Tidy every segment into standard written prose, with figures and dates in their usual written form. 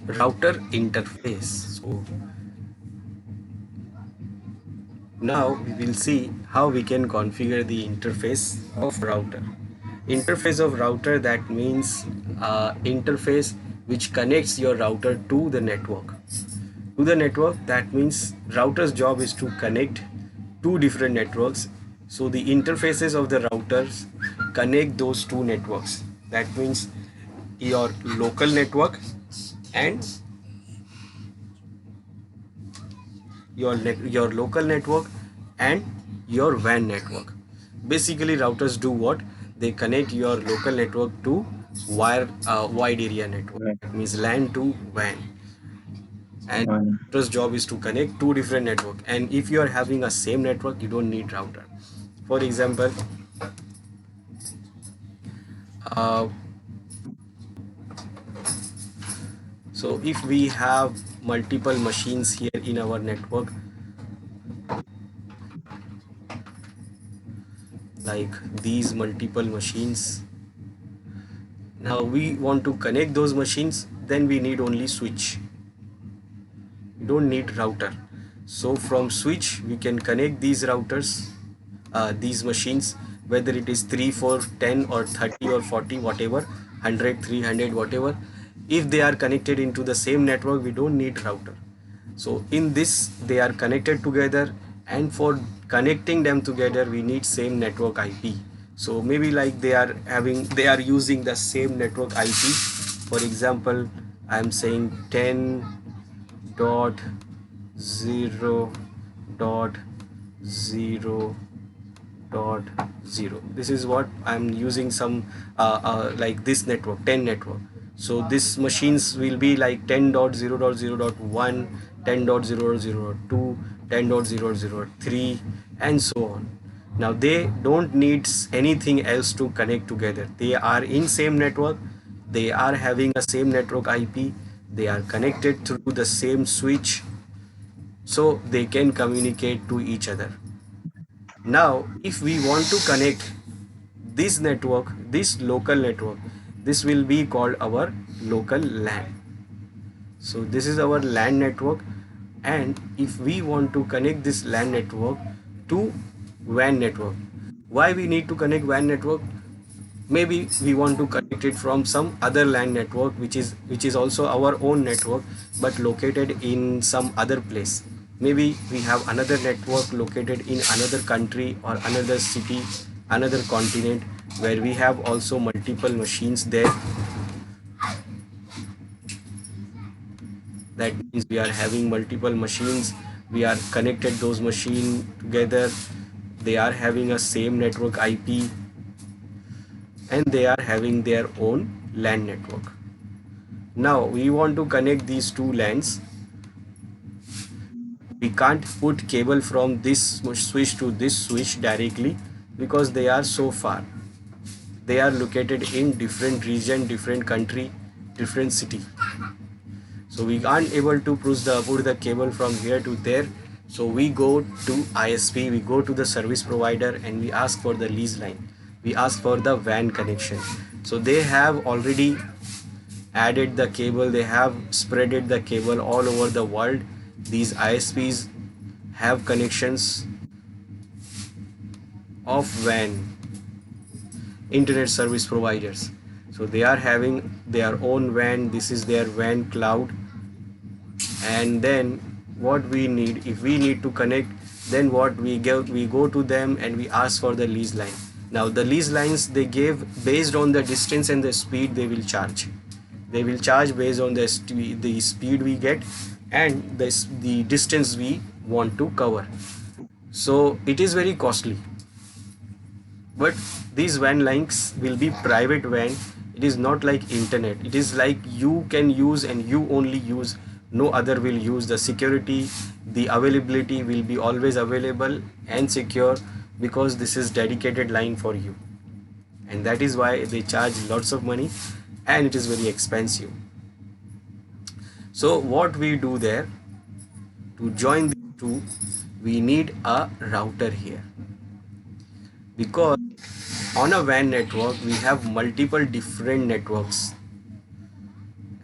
router interface. So now we will see how we can configure the interface of router. Interface of router, that means interface which connects your router to the network. To the network, that means router's job is to connect two different networks. So the interfaces of the routers connect those two networks. That means your local network and your local network and your WAN network. Basically, routers do what? They connect your local network to wide area network. Right. That means LAN to WAN. And One. router's job is to connect two different network. And if you are having a same network, you don't need router. For example, uh, so if we have multiple machines here in our network, like these multiple machines, now we want to connect those machines, then we need only switch. We don't need router. So from switch we can connect these routers, these machines, whether it is 3, 4, 10 or 30 or 40, whatever, 100, 300, whatever. If they are connected into the same network, we don't need router. So in this they are connected together, and for connecting them together we need same network IP. So maybe like they are using the same network IP. For example, I am saying 10 dot 0 dot 0 dot 0. This is what I'm using, some like this network, 10 network. So this machines will be like 10.0.0.1, 10.0.0.2, 10.0.0.3, and so on. Now they don't need anything else to connect together. They are in same network, they are having a same network IP, they are connected through the same switch, so they can communicate to each other. Now if we want to connect this network, this local network, this will be called our local LAN. So this is our LAN network, and if we want to connect this LAN network to WAN network, why we need to connect WAN network? Maybe we want to connect it from some other LAN network which is also our own network, but located in some other place. Maybe we have another network located in another country or another city, another continent, where we have also multiple machines there. That means we are having multiple machines, we are connected those machines together, they are having a same network IP, and they are having their own LAN network. Now we want to connect these two LANs. We can't put cable from this switch to this switch directly because they are so far. They are located in different region, different country, different city. So we aren't able to put the cable from here to there. So we go to ISP, we go to the service provider, and we ask for the lease line. We ask for the WAN connection. So they have already added the cable, they have spreaded the cable all over the world. These ISPs have connections of WAN, internet service providers. So they are having their own WAN, this is their WAN cloud. And then what we need, if we need to connect, then what we go to them and we ask for the lease line. Now the lease lines they gave, based on the distance and the speed, they will charge. They will charge based on the speed we get and the distance we want to cover. So it is very costly, but these WAN lines will be private WAN. It is not like internet. It is like you can use and you only use, no other will use. The security, the availability will be always available and secure, because this is dedicated line for you, and that is why they charge lots of money and it is very expensive. So what we do there, to join the two, we need a router here, because on a WAN network we have multiple different networks,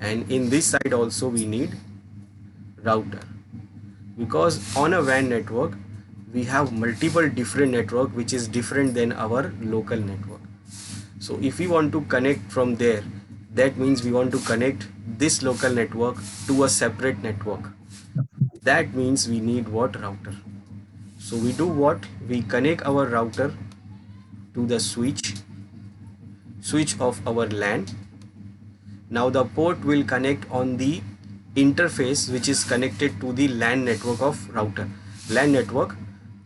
and in this side also we need router, because on a WAN network we have multiple different network which is different than our local network. So if we want to connect from there, that means we want to connect this local network to a separate network. That means we need what? Router. So we do what? We connect our router to the switch of our LAN. Now the port will connect on the interface which is connected to the LAN network of router. LAN network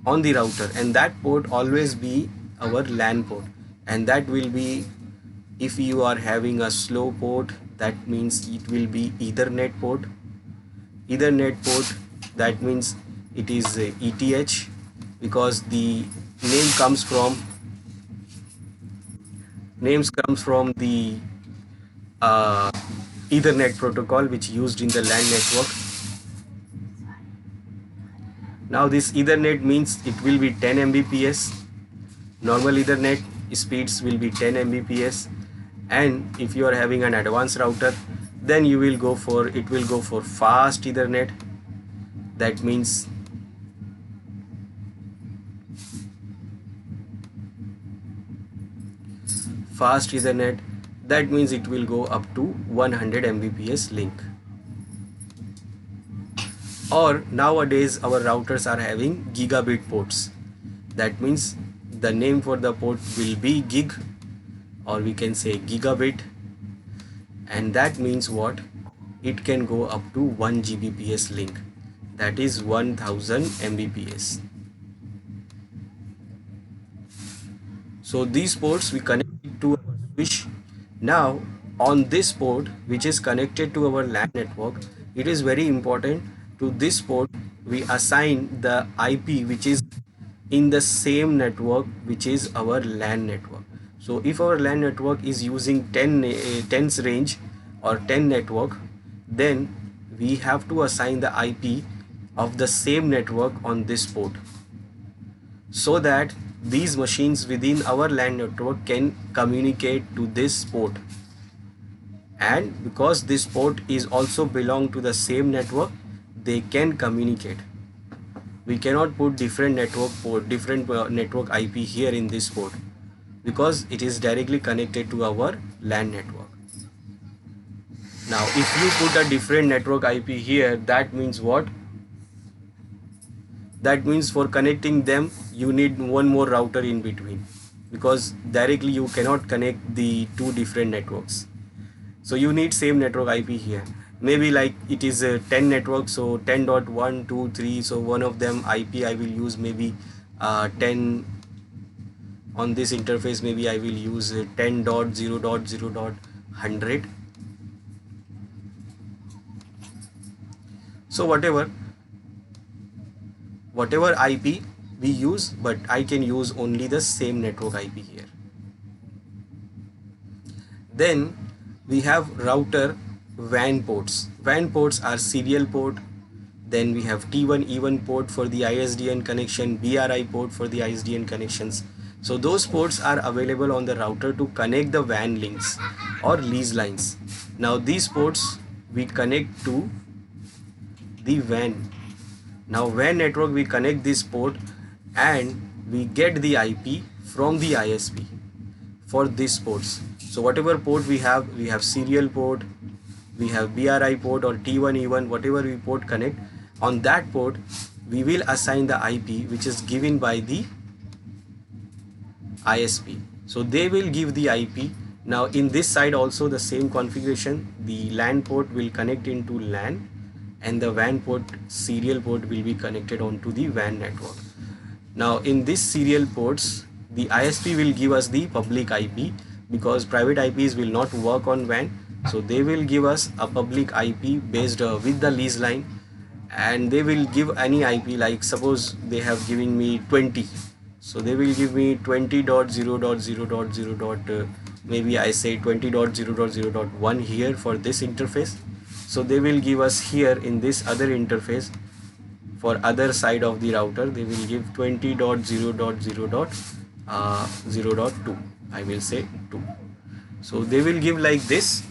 on the router, and that port always be our LAN port, and that will be, if you are having a slow port, that means it will be Ethernet port. Ethernet port, that means it is ETH, because the name comes from the uh, Ethernet protocol which used in the LAN network. Now this Ethernet means it will be 10 Mbps. Normal Ethernet speeds will be 10 Mbps, and if you are having an advanced router, then you will go for fast Ethernet. That means fast Ethernet, that means it will go up to 100 Mbps link. Or nowadays our routers are having gigabit ports. That means the name for the port will be gig, or we can say gigabit, and that means what? It can go up to 1 Gbps link, that is 1000 Mbps. So these ports we connect to our switch. Now on this port which is connected to our LAN network, it is very important, to this port we assign the IP which is in the same network which is our LAN network. So if our LAN network is using 10's range or 10 network, then we have to assign the IP of the same network on this port, so that these machines within our LAN network can communicate to this port. And because this port is also belong to the same network, they can communicate. We cannot put different network IP here in this port, because it is directly connected to our LAN network. Now if you put a different network IP here, that means what? That means for connecting them you need one more router in between, because directly you cannot connect the two different networks. So you need same network IP here. Maybe like it is a 10 network, so 10.123, so one of them IP I will use maybe 10. On this interface maybe I will use 10.0.0.100. So whatever IP we use, but I can use only the same network IP here. Then we have router WAN ports. WAN ports are serial port. Then we have T1 E1 port for the ISDN connection, BRI port for the ISDN connections. So those ports are available on the router to connect the WAN links or lease lines. Now these ports we connect to the WAN. Now WAN network we connect this port, and we get the IP from the ISP for these ports. So whatever port we have serial port, we have BRI port or T1 E1, whatever we port connect, on that port we will assign the IP which is given by the ISP. So they will give the IP. Now in this side also the same configuration, the LAN port will connect into LAN, and the WAN port, serial port, will be connected onto the WAN network. Now in these serial ports the ISP will give us the public IP, because private IPs will not work on WAN. So they will give us a public IP based with the lease line, and they will give any IP, like suppose they have given me 20, so they will give me 20.0.0.0. Maybe I say 20.0.0.1 here for this interface. So they will give us here in this other interface, for other side of the router they will give 20.0.0.0.2, I will say 2. So they will give like this.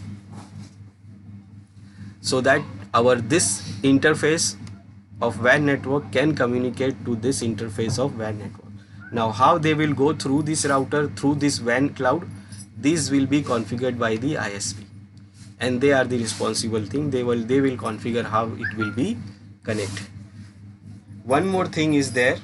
so that our this interface of WAN network can communicate to this interface of WAN network. Now how they will go through this router, through this WAN cloud, these will be configured by the ISP, and they are the responsible thing. They will configure how it will be connect. One more thing is there.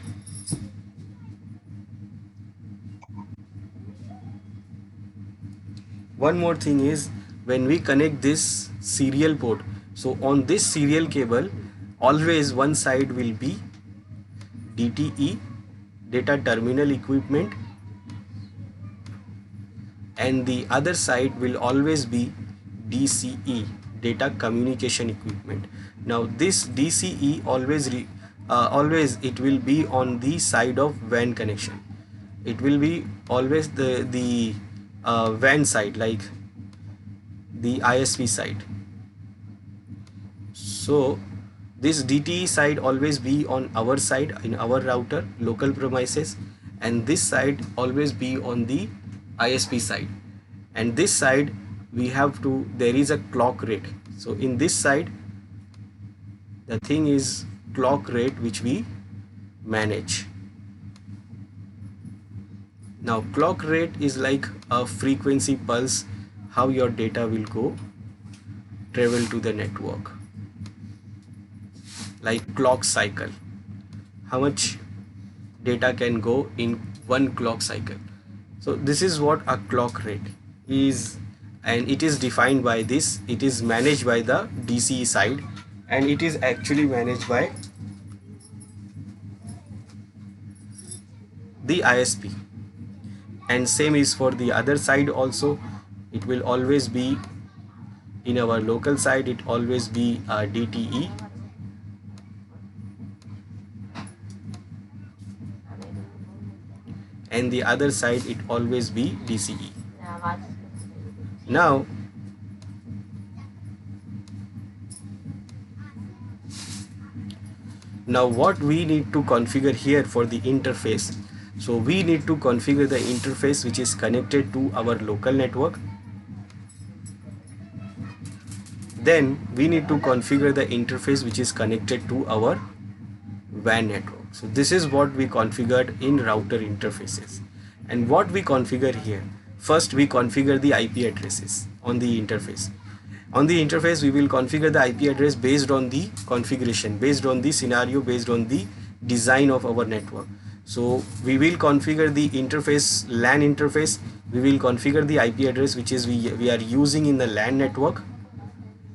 One more thing is, when we connect this serial port, so on this serial cable always one side will be DTE, data terminal equipment, and the other side will always be DCE, data communication equipment. Now this DCE always it will be on the side of WAN connection. It will be always the WAN side, like the ISP side. So this DTE side always be on our side in our router local premises, and this side always be on the ISP side. And this side we have to, there is a clock rate. So in this side the thing is clock rate which we manage. Now clock rate is like a frequency pulse, how your data will go travel to the network, like clock cycle, how much data can go in one clock cycle. So this is what a clock rate is, and it is defined by this. It is managed by the DCE side, and it is actually managed by the ISP. And same is for the other side also. It will always be in our local side, it always be DTE, and the other side it always be DCE. Now what we need to configure here for the interface. So we need to configure the interface which is connected to our local network. Then we need to configure the interface which is connected to our WAN network. So this is what we configured in router interfaces. And what we configure here, first we configure the IP addresses on the interface. On the interface we will configure the IP address based on the configuration, based on the scenario, based on the design of our network. So we will configure the interface, LAN interface. We will configure the IP address which is we are using in the LAN network,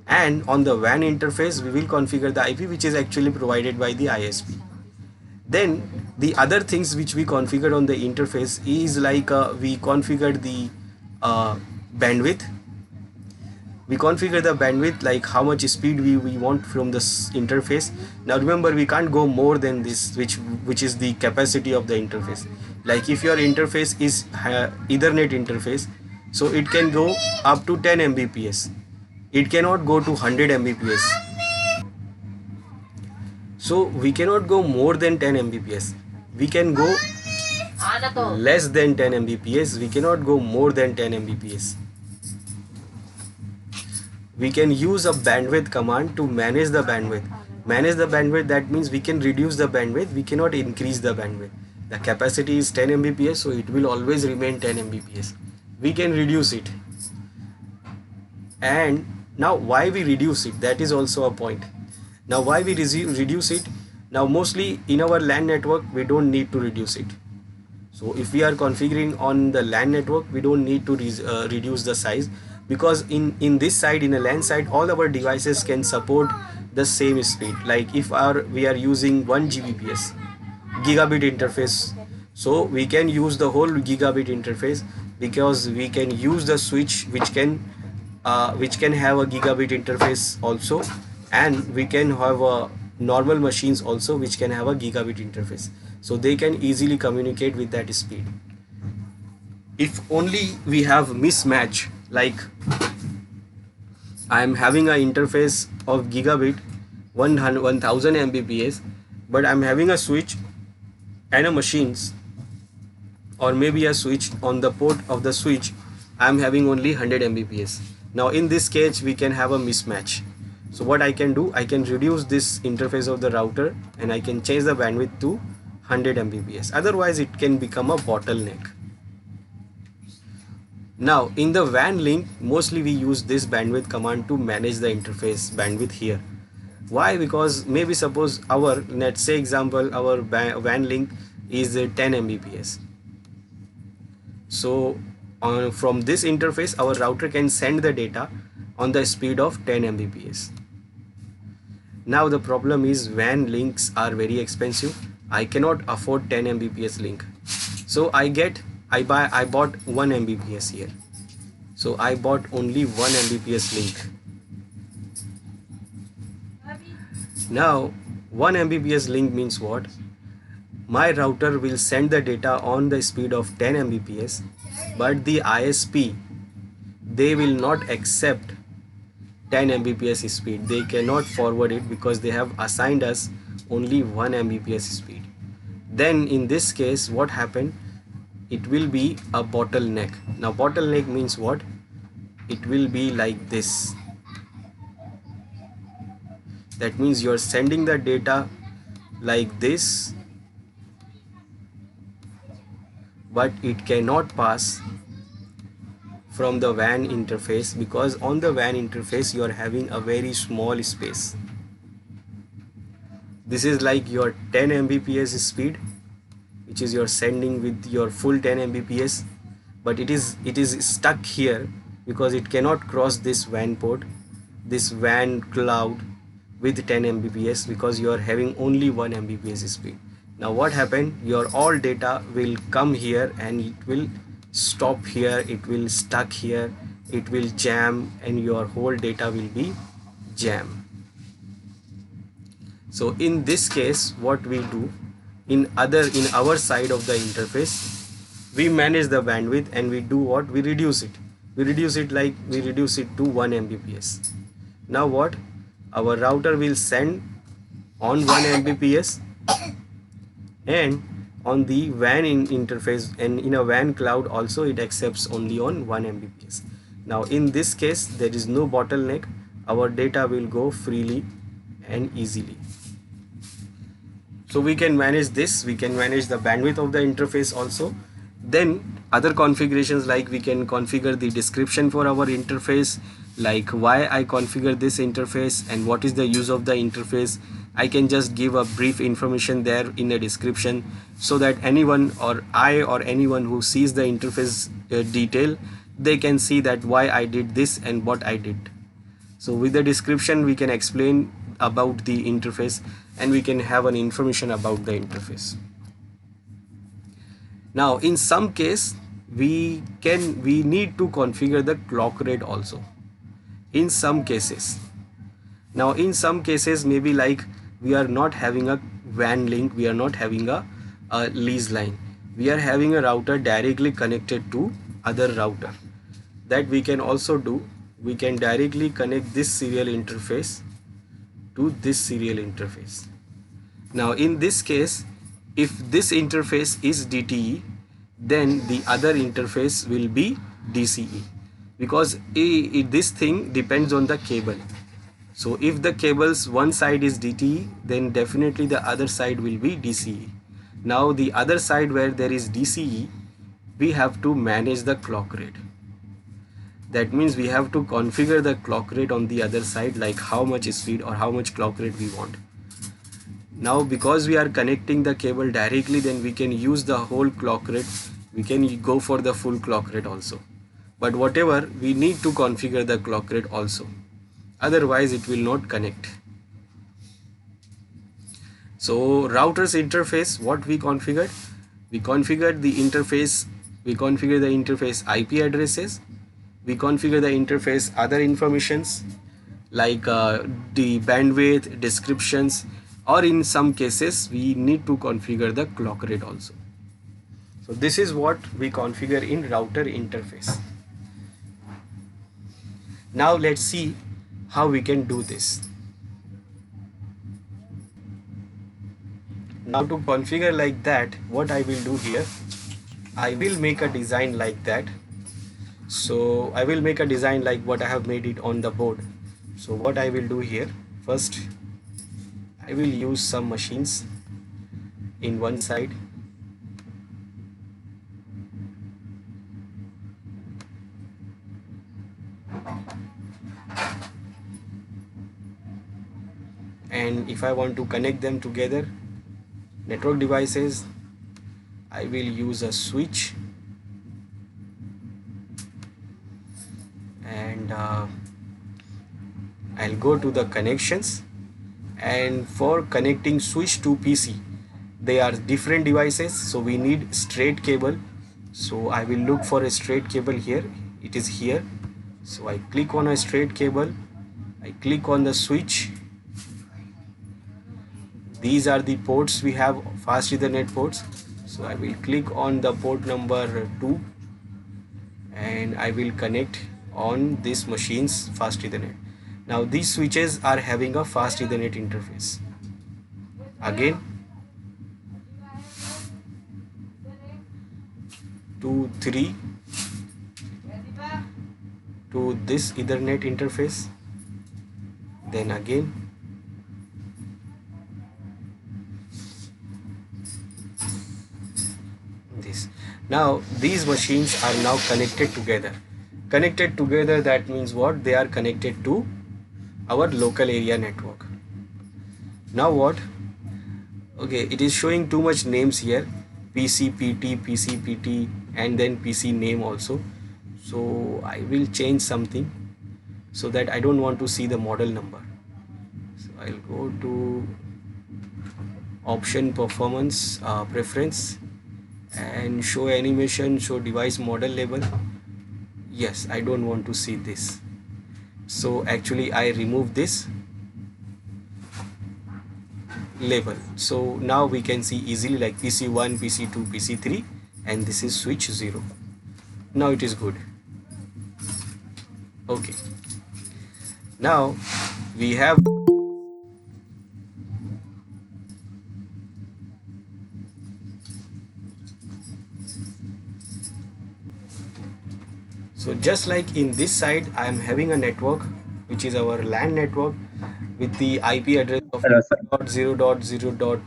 and on the WAN interface we will configure the IP which is actually provided by the ISP. Then the other things which we configured on the interface is like we configured the bandwidth. We configure the bandwidth, like how much speed we want from this interface. Now remember, we can't go more than this, which is the capacity of the interface. Like if your interface is Ethernet interface, so it can go up to 10 Mbps. It cannot go to 100 Mbps. So we cannot go more than 10 Mbps. We can go less than 10 Mbps. We cannot go more than 10 Mbps. We can use a bandwidth command to manage the bandwidth. Manage the bandwidth, that means we can reduce the bandwidth, we cannot increase the bandwidth. The capacity is 10 Mbps, so it will always remain 10 Mbps. We can reduce it. And now why we reduce it, that is also a point. Now why we reduce it? Now mostly in our LAN network we don't need to reduce it. So if we are configuring on the LAN network, we don't need to reduce the size, because in this side, in a LAN side, all our devices can support the same speed. Like if we are using 1 Gbps gigabit interface, so we can use the whole gigabit interface, because we can use the switch which can have a gigabit interface also, and we can have normal machines also which can have a gigabit interface, so they can easily communicate with that speed. If only we have mismatch, like I am having an interface of gigabit 1000 Mbps, but I am having a switch and a machines, or maybe a switch on the port of the switch I am having only 100 Mbps. Now in this case we can have a mismatch. So what I can do, I can reduce this interface of the router and I can change the bandwidth to 100 Mbps. Otherwise it can become a bottleneck. Now in the WAN link, mostly we use this bandwidth command to manage the interface bandwidth here. Why? Because maybe suppose our, let's say example, our WAN link is 10 Mbps. So from this interface our router can send the data on the speed of 10 Mbps. Now the problem is WAN links are very expensive. I cannot afford 10 Mbps link. So I bought 1 Mbps here. So I bought only 1 Mbps link. Now 1 Mbps link means what? My router will send the data on the speed of 10 Mbps, but the ISP, they will not accept 10 Mbps speed. They cannot forward it because they have assigned us only 1 Mbps speed. Then in this case what happened? It will be a bottleneck. Now bottleneck means what? It will be like this. That means you are sending the data like this, but it cannot pass from the WAN interface, because on the WAN interface you are having a very small space. This is like your 10 Mbps speed, which is you're sending with your full 10 Mbps, but it is stuck here because it cannot cross this WAN port, this WAN cloud with 10 Mbps, because you are having only 1 Mbps speed. Now what happened? Your all data will come here and it will stop here, it will stuck here, it will jam, and your whole data will be jam. So in this case what we do, in our side of the interface, we manage the bandwidth and we do what? We reduce it to 1 Mbps. Now what? Our router will send on 1 Mbps, and on the WAN interface and in a WAN cloud also it accepts only on 1 Mbps. Now in this case there is no bottleneck. Our data will go freely and easily. So we can manage this, we can manage the bandwidth of the interface also. Then other configurations, like we can configure the description for our interface, like why I configure this interface and what is the use of the interface. I can just give a brief information there in the description, so that anyone or anyone who sees the interface detail, they can see that why I did this and what I did. So with the description we can explain about the interface and we can have an information about the interface. Now in some case we need to configure the clock rate also. In some cases. Now in some cases, maybe like we are not having a WAN link, we are not having a lease line, we are having a router directly connected to other router. That we can also do. We can directly connect this serial interface to this serial interface. Now in this case, if this interface is DTE, then the other interface will be DCE, because this thing depends on the cable. So if the cables one side is DTE, then definitely the other side will be DCE. Now the other side where there is DCE, we have to manage the clock rate. That means we have to configure the clock rate on the other side, like how much speed or how much clock rate we want. Now because we are connecting the cable directly, then we can use the whole clock rate, we can go for the full clock rate also. But whatever, we need to configure the clock rate also, otherwise it will not connect. So router's interface, what we configured? We configured the interface, we configure the interface IP addresses, we configure the interface other informations like the bandwidth, descriptions, or in some cases we need to configure the clock rate also. So this is what we configure in router interface. Now let's see how we can do this. Now to configure like that, what I will do here, I will make a design like that. So I will make a design like what I have made it on the board. So what I will do here, first I will use some machines in one side, and if I want to connect them together, network devices, I will use a switch, and I'll go to the connections, and for connecting switch to PC, they are different devices, so we need straight cable. So I will look for a straight cable here. It is here. So I click on a straight cable, I click on the switch. These are the ports we have, fast Ethernet ports. So I will click on the port number 2 and I will connect on this machine's fast Ethernet. Now these switches are having a fast Ethernet interface. Again, 2, 3 to this Ethernet interface, then again this. Now these machines are now connected together. Connected together, that means what? They are connected to our local area network. Now what? Okay, it is showing too much names here, PCPT, PCPT, and then PC name also. So I will change something so that I don't want to see the model number. So I'll go to option performance preference and show animation, show device model label. Yes, I don't want to see this, so actually I remove this label. So now we can see easily like PC1, PC2, PC3, and this is switch 0. Now it is good. Okay, now we have so just like in this side I am having a network which is our LAN network with the IP address of Hello, sir. 0.0.0.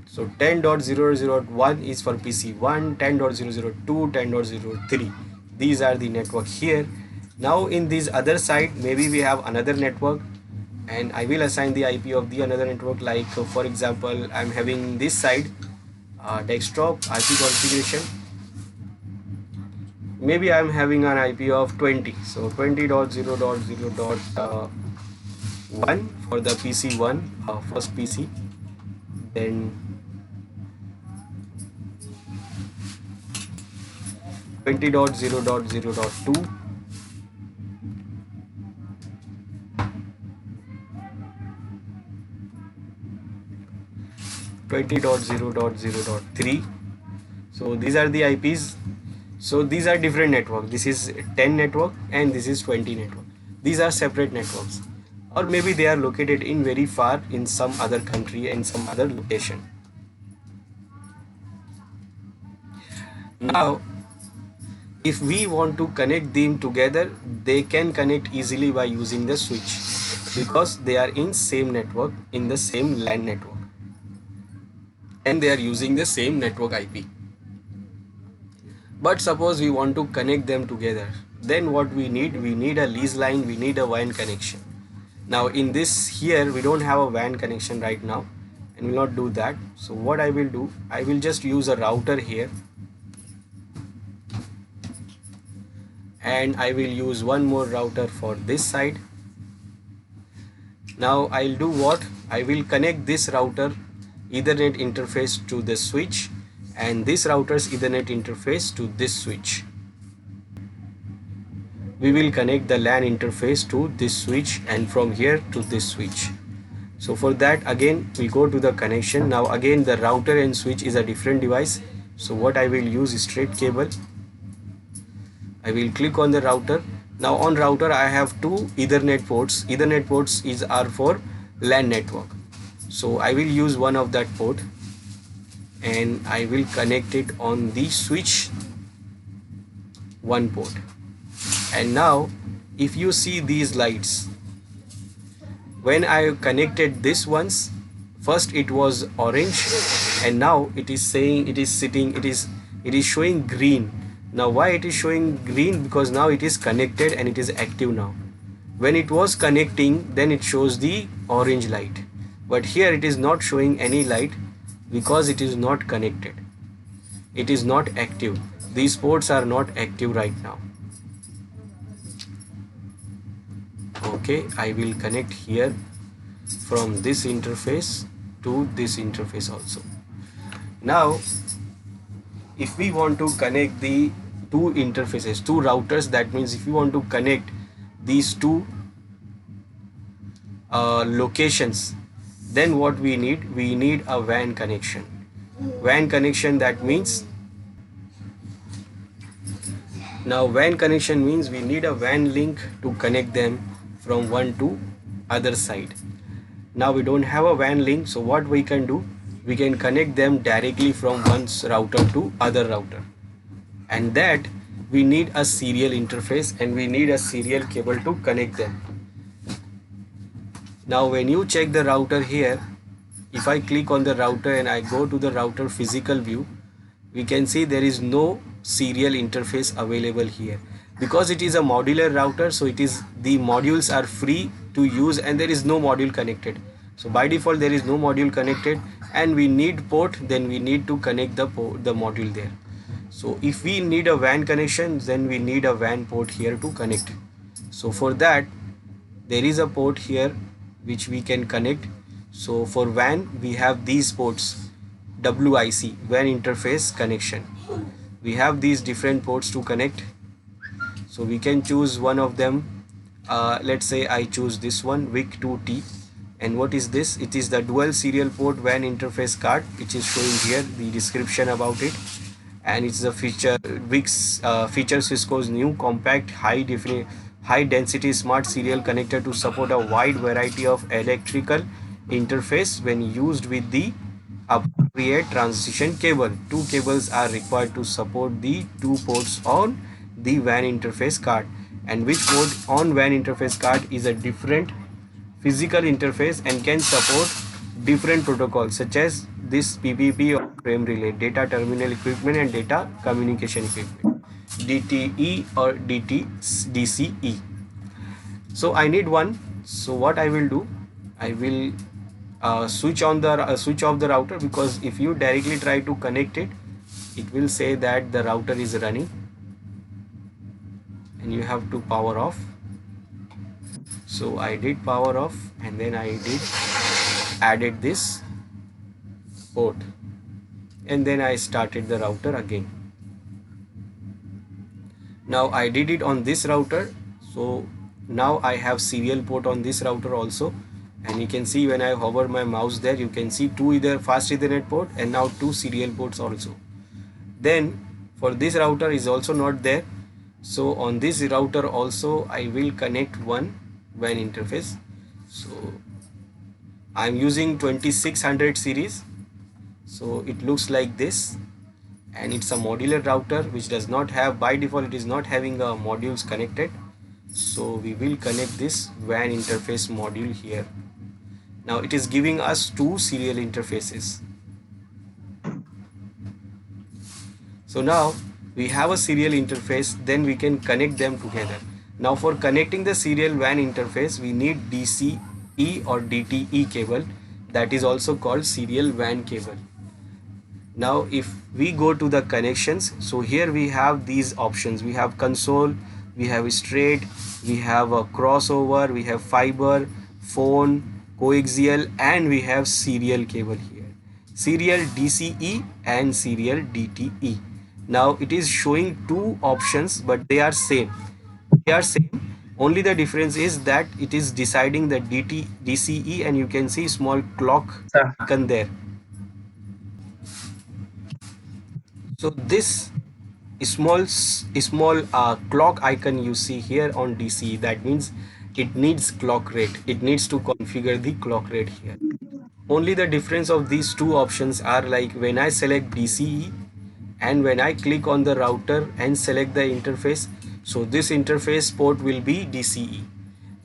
So 10.0.0.1 is for PC1, 10.0.0.2, 10.0.0.3. These are the network here. Now in this other side, maybe we have another network, and I will assign the IP of the another network. Like for example, I'm having this side desktop IP configuration. Maybe I'm having an IP of 20. So 20.0.0.1 for the PC1, first PC. Then 20.0.0.2, .0.0.3. So these are the IPs. So these are different network. This is 10 network and this is 20 network. These are separate networks, or maybe they are located in very far in some other country and some other location. Now if we want to connect them together, they can connect easily by using the switch, because they are in same network, in the same LAN network, and they are using the same network IP. But suppose we want to connect them together, then what we need a lease line, we need a WAN connection. Now in this here we don't have a WAN connection right now, and will not do that. So what I will do, I will just use a router here, and I will use one more router for this side. Now I'll do what? I will connect this router Ethernet interface to the switch, and this router's Ethernet interface to this switch. We will connect the LAN interface to this switch, and from here to this switch. So for that, again we go to the connection. Now again the router and switch is a different device, so what I will use is straight cable. I will click on the router. Now on router I have two Ethernet ports. Ethernet ports are for LAN network. So I will use one of that port, and I will connect it on the switch one port. And now if you see these lights, when I connected this once, first it was orange, and now it is saying, it is showing green. Now why it is showing green? Because now it is connected and it is active now. When it was connecting, then it shows the orange light, but here it is not showing any light because it is not connected. It is not active. These ports are not active right now. Okay, I will connect here from this interface to this interface also. Now if we want to connect the two interfaces, two routers, that means if you want to connect these two locations, then what we need a WAN connection. WAN connection, that means, now WAN connection means we need a WAN link to connect them from one to other side. Now we don't have a WAN link, so what we can do, we can connect them directly from one router to other router, and that we need a serial interface and we need a serial cable to connect them. Now when you check the router here, if I click on the router and I go to the router physical view, we can see there is no serial interface available here, because it is a modular router. So it is, the modules are free to use and there is no module connected. So by default there is no module connected, and we need port, then we need to connect the module there. So if we need a WAN connection, then we need a WAN port here to connect. So for that there is a port here which we can connect. So for WAN we have these ports, WIC, WAN interface connection. We have these different ports to connect, so we can choose one of them. Let's say I choose this one, WIC2T. And what is this? It is the dual serial port WAN interface card, which is showing here the description about it. And it's the feature feature Cisco's new compact high density smart serial connector to support a wide variety of electrical interface when used with the appropriate transition cable. Two cables are required to support the two ports on the WAN interface card, and which port on WAN interface card is a different physical interface and can support different protocols such as this PPP or frame relay, data terminal equipment and data communication equipment, DTE or DCE. So I need one. So what I will do, I will switch off the router, because if you directly try to connect it, it will say that the router is running and you have to power off. So I did power off, and then I did added this port, and then I started the router again. Now I did it on this router, so now I have serial port on this router also, and you can see when I hover my mouse there, you can see two either fast Ethernet port and now two serial ports also. Then for this router is also not there, so on this router also I will connect one WAN interface. So I'm using 2600 series, so it looks like this, and it's a modular router which does not have, by default it is not having modules connected. So we will connect this WAN interface module here. Now it is giving us two serial interfaces. So now we have a serial interface, then we can connect them together. Now for connecting the serial WAN interface, we need DCE or DTE cable, that is also called serial WAN cable. Now if we go to the connections, so here we have these options. We have console, we have straight, we have a crossover, we have fiber, phone, coaxial, and we have serial cable here, serial DCE and serial DTE. Now it is showing two options, but they are same. Only the difference is that it is deciding the DCE, and you can see small clock icon there. So this small clock icon you see here on DCE, that means it needs clock rate. It needs to configure the clock rate here. Only the difference of these two options are like when I select DCE and when I click on the router and select the interface, So this interface port will be DCE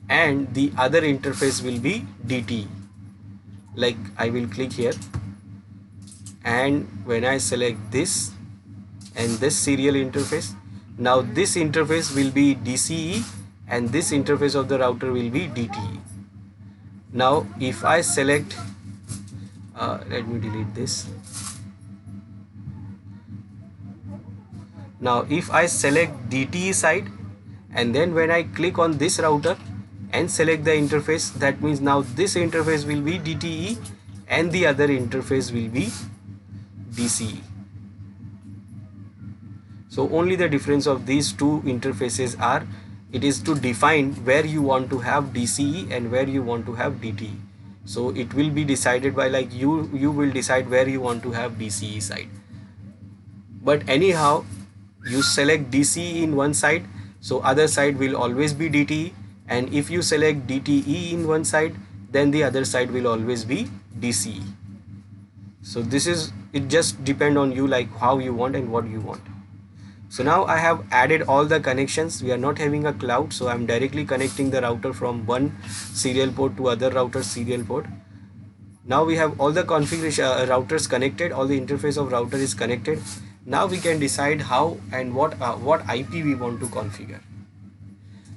and the other interface will be DTE. Like I will click here, and when I select this and this serial interface, now this interface will be DCE and this interface of the router will be DTE. Now if I select, let me delete this. Now if I select DTE side and then when I click on this router and select the interface, that means now this interface will be DTE and the other interface will be DCE. So only the difference of these two interfaces are, it is to define where you want to have DCE and where you want to have DTE. So it will be decided by, like, you will decide where you want to have DCE side. But anyhow, you select DCE in one side, so other side will always be DTE, and if you select DTE in one side, then the other side will always be DCE. So this is, it just depend on you, like how you want and what you want. So now I have added all the connections. We are not having a cloud, so I'm directly connecting the router from one serial port to other router serial port. Now we have all the configuration routers connected, all the interface of router is connected. Now we can decide how and what IP we want to configure.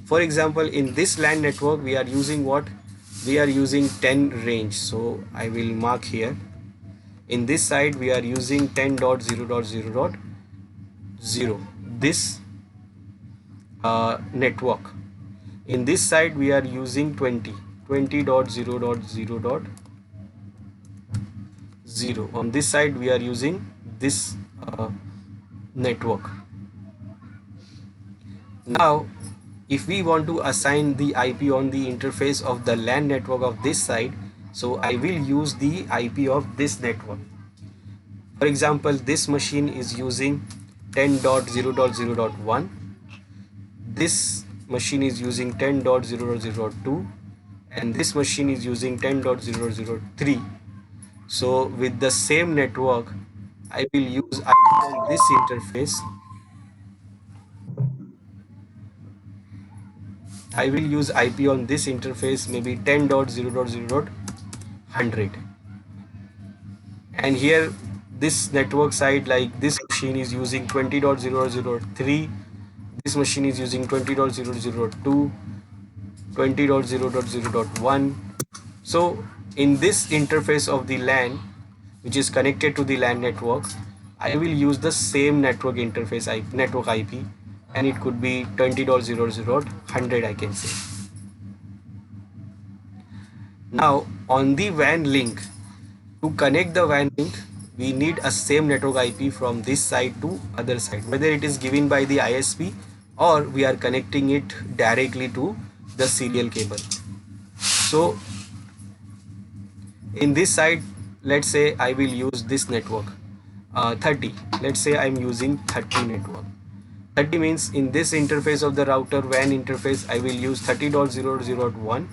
For example, in this LAN network we are using what? We are using 10 range, so I will mark here. In this side we are using 10.0.0.0, this network. In this side we are using 20.0.0.0. On this side we are using this network. Now if we want to assign the IP on the interface of the LAN network of this side, so I will use the IP of this network. For example, this machine is using 10.0.0.1, this machine is using 10.0.0.2, and this machine is using 10.0.0.3. So with the same network I will use IP on this interface. I will use IP on this interface, maybe 10.0.0.100, and here this network side, like this machine is using 20.0.0.3, this machine is using 20.0.0.2, 20.0.0.1. so in this interface of the LAN which is connected to the LAN network, I will use the same network interface network IP, and it could be 20.0.0.100, I can say. Now on the WAN link, to connect the WAN link we need a same network IP from this side to other side, whether it is given by the ISP or we are connecting it directly to the serial cable. So in this side, let's say I will use this network 30. Let's say I'm using 30 network. 30 means in this interface of the router WAN interface I will use 30.0.0.1.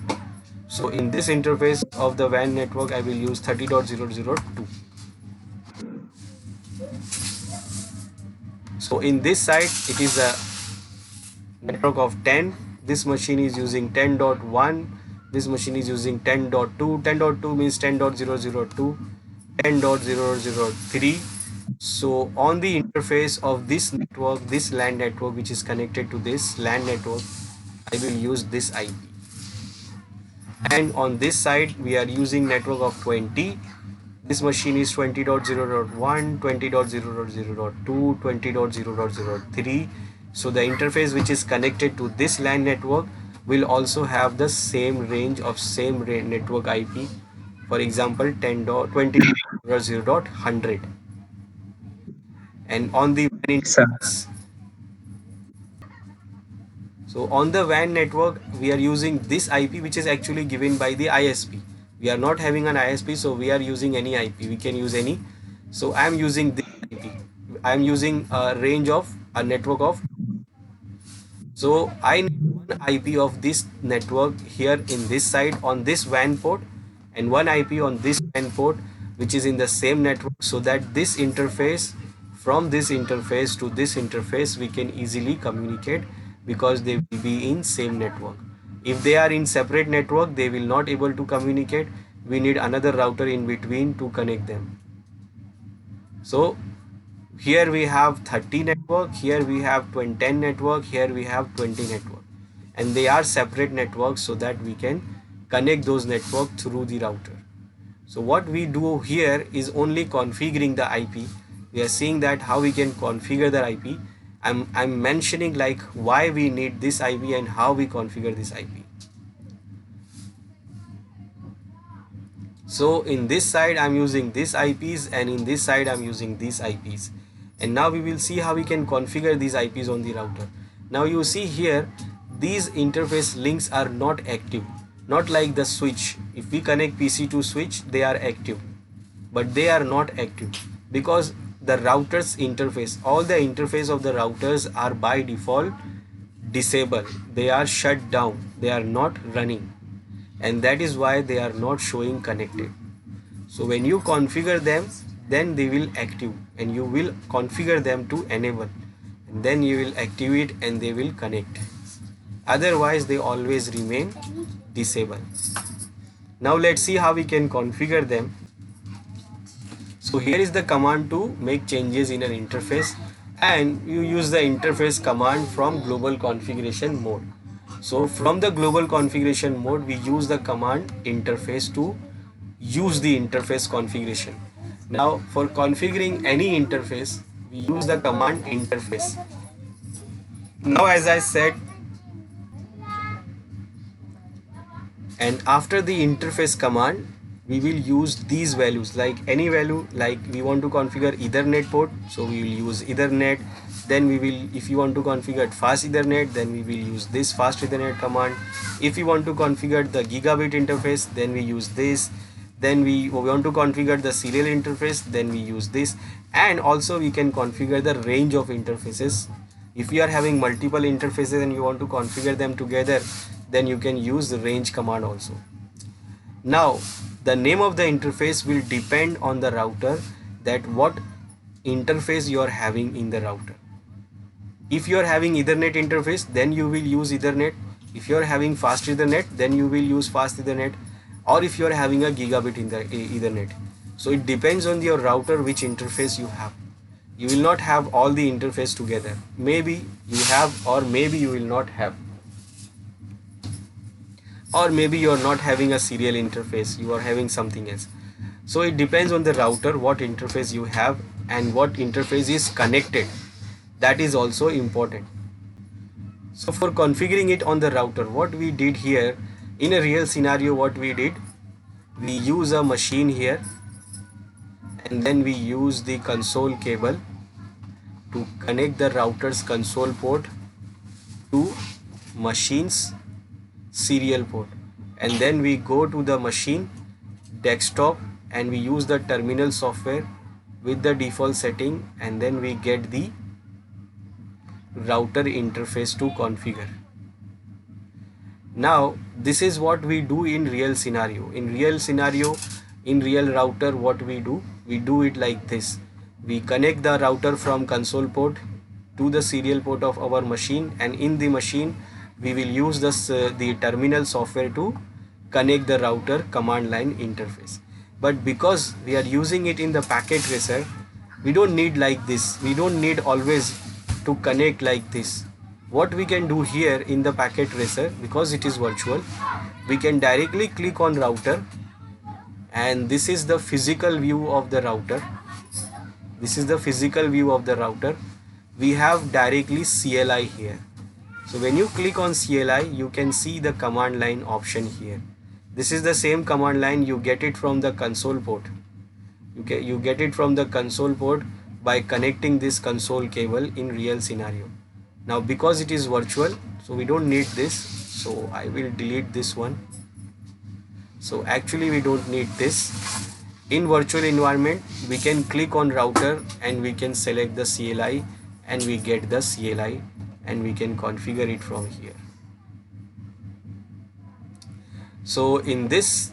So in this interface of the WAN network I will use 30.0.0.2. So in this side it is a network of 10. This machine is using 10.1. This machine is using 10.2. 10.2 means 10.0.0.2, 10.0.0.3. So on the interface of this network, this LAN network which is connected to this LAN network, I will use this IP. And on this side we are using network of 20. This machine is 20.0.1, 20.0.0.2, 20.0.0.3. So the interface which is connected to this LAN network will also have the same range of same network IP. For example, 20.0.100. And on the WAN interface, so on the WAN network we are using this IP which is actually given by the ISP. We are not having an ISP, so we are using any IP. We can use any. So I am using this IP. I am using a range of a network of. So I need one IP of this network here in this side on this WAN port, and one IP on this WAN port which is in the same network, so that this interface, from this interface to this interface, we can easily communicate because they will be in same network. If they are in separate network, they will not able to communicate. We need another router in between to connect them. So here we have 30 network, here we have 10 network, here we have 20 network, and they are separate networks so that we can connect those network through the router. So what we do here is only configuring the IP. We are seeing that how we can configure the IP. I'm mentioning like why we need this IP and how we configure this IP. So in this side I'm using these IPs, and in this side I'm using these IPs. And now we will see how we can configure these IPs on the router. Now you see here, these interface links are not active, not like the switch. If we connect PC to switch, they are active, but they are not active because the router's interface, all the interface of the routers are by default disabled. They are shut down, they are not running, and that is why they are not showing connected. So when you configure them, then they will active, and you will configure them to enable, and then you will activate and they will connect. Otherwise they always remain disabled. Now let's see how we can configure them. So here is the command to make changes in an interface, and you use the interface command from global configuration mode. So from the global configuration mode, we use the command interface to use the interface configuration. Now for configuring any interface, we use the command interface. Now as I said, and after the interface command, we will use these values, like any value, like we want to configure Ethernet port, so we will use Ethernet. Then we will, if you want to configure fast Ethernet, then we will use this fast Ethernet command. If you want to configure the gigabit interface, then we use this. Then we want to configure the serial interface, then we use this. And also we can configure the range of interfaces. If you are having multiple interfaces and you want to configure them together, then you can use the range command also. Now the name of the interface will depend on the router, that what interface you are having in the router. If you are having Ethernet interface, then you will use Ethernet. If you are having fast Ethernet, then you will use fast Ethernet. Or if you are having a gigabit in the Ethernet. So it depends on your router which interface you have. You will not have all the interface together. Maybe you have, or maybe you will not have. Or maybe you are not having a serial interface, you are having something else. So it depends on the router what interface you have and what interface is connected. That is also important. So for configuring it on the router, what we did here in a real scenario, what we did, we use a machine here, and then we use the console cable to connect the router's console port to machine's serial port, and then we go to the machine desktop and we use the terminal software with the default setting, and then we get the router interface to configure. Now this is what we do in real scenario. In real router, what we do it like this. We connect the router from console port to the serial port of our machine, and in the machine we will use the terminal software to connect the router command line interface. But because we are using it in the packet tracer, we don't need like this. We don't need always to connect like this. What we can do here in the packet tracer, because it is virtual, we can directly click on router, and this is the physical view of the router. This is the physical view of the router. We have directly CLI here. So when you click on CLI, you can see the command line option here. This is the same command line, you get it from the console port. You get it from the console port by connecting this console cable in real scenario. Now because it is virtual, so we don't need this, so I will delete this one. So actually we don't need this. In virtual environment, we can click on router and we can select the CLI, and we get the CLI, and we can configure it from here. So in this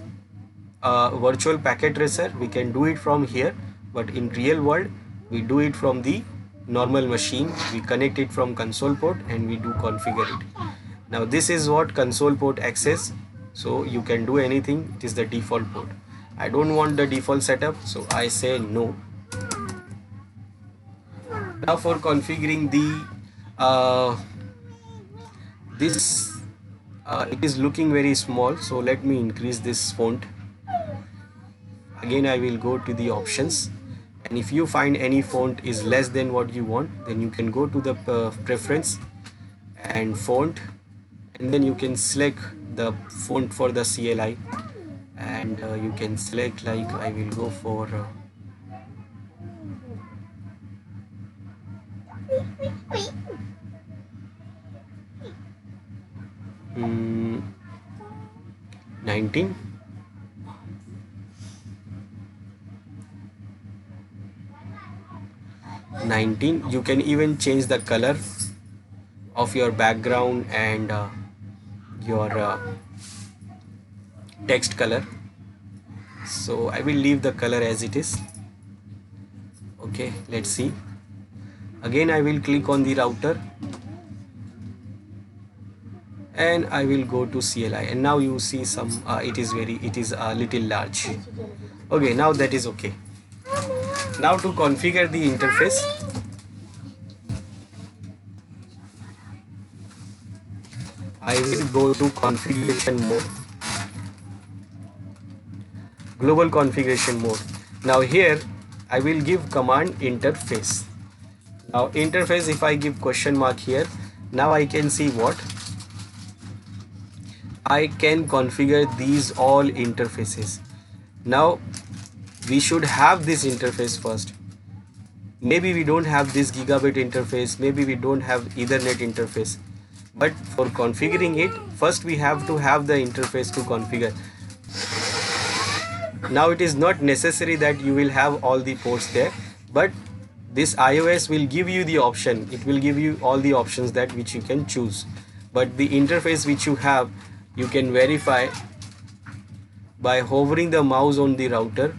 virtual packet tracer, we can do it from here, but in real world we do it from the normal machine, we connect it from console port and we do configure it. Now this is what console port access, so you can do anything. It is the default port. I don't want the default setup, so I say no. Now for configuring the this it is looking very small, so let me increase this font. Again I will go to the options, and if you find any font is less than what you want, then you can go to the preference and font, and then you can select the font for the CLI, and you can select, like I will go for 19. You can even change the color of your background and your text color. So I will leave the color as it is. Okay, let's see. Again I will click on the router and I will go to CLI, and now you see some it is a little large. Okay, now that is okay. Now to configure the interface, I will go to configuration mode, global configuration mode. Now here I will give command interface. Now interface, if I give question mark here, now I can see what I can configure these all interfaces. Now we should have this interface first. Maybe we don't have this gigabit interface, maybe we don't have Ethernet interface, but for configuring it, first we have to have the interface to configure. Now it is not necessary that you will have all the ports there, but this iOS will give you the option. It will give you all the options that which you can choose, but the interface which you have, you can verify by hovering the mouse on the router,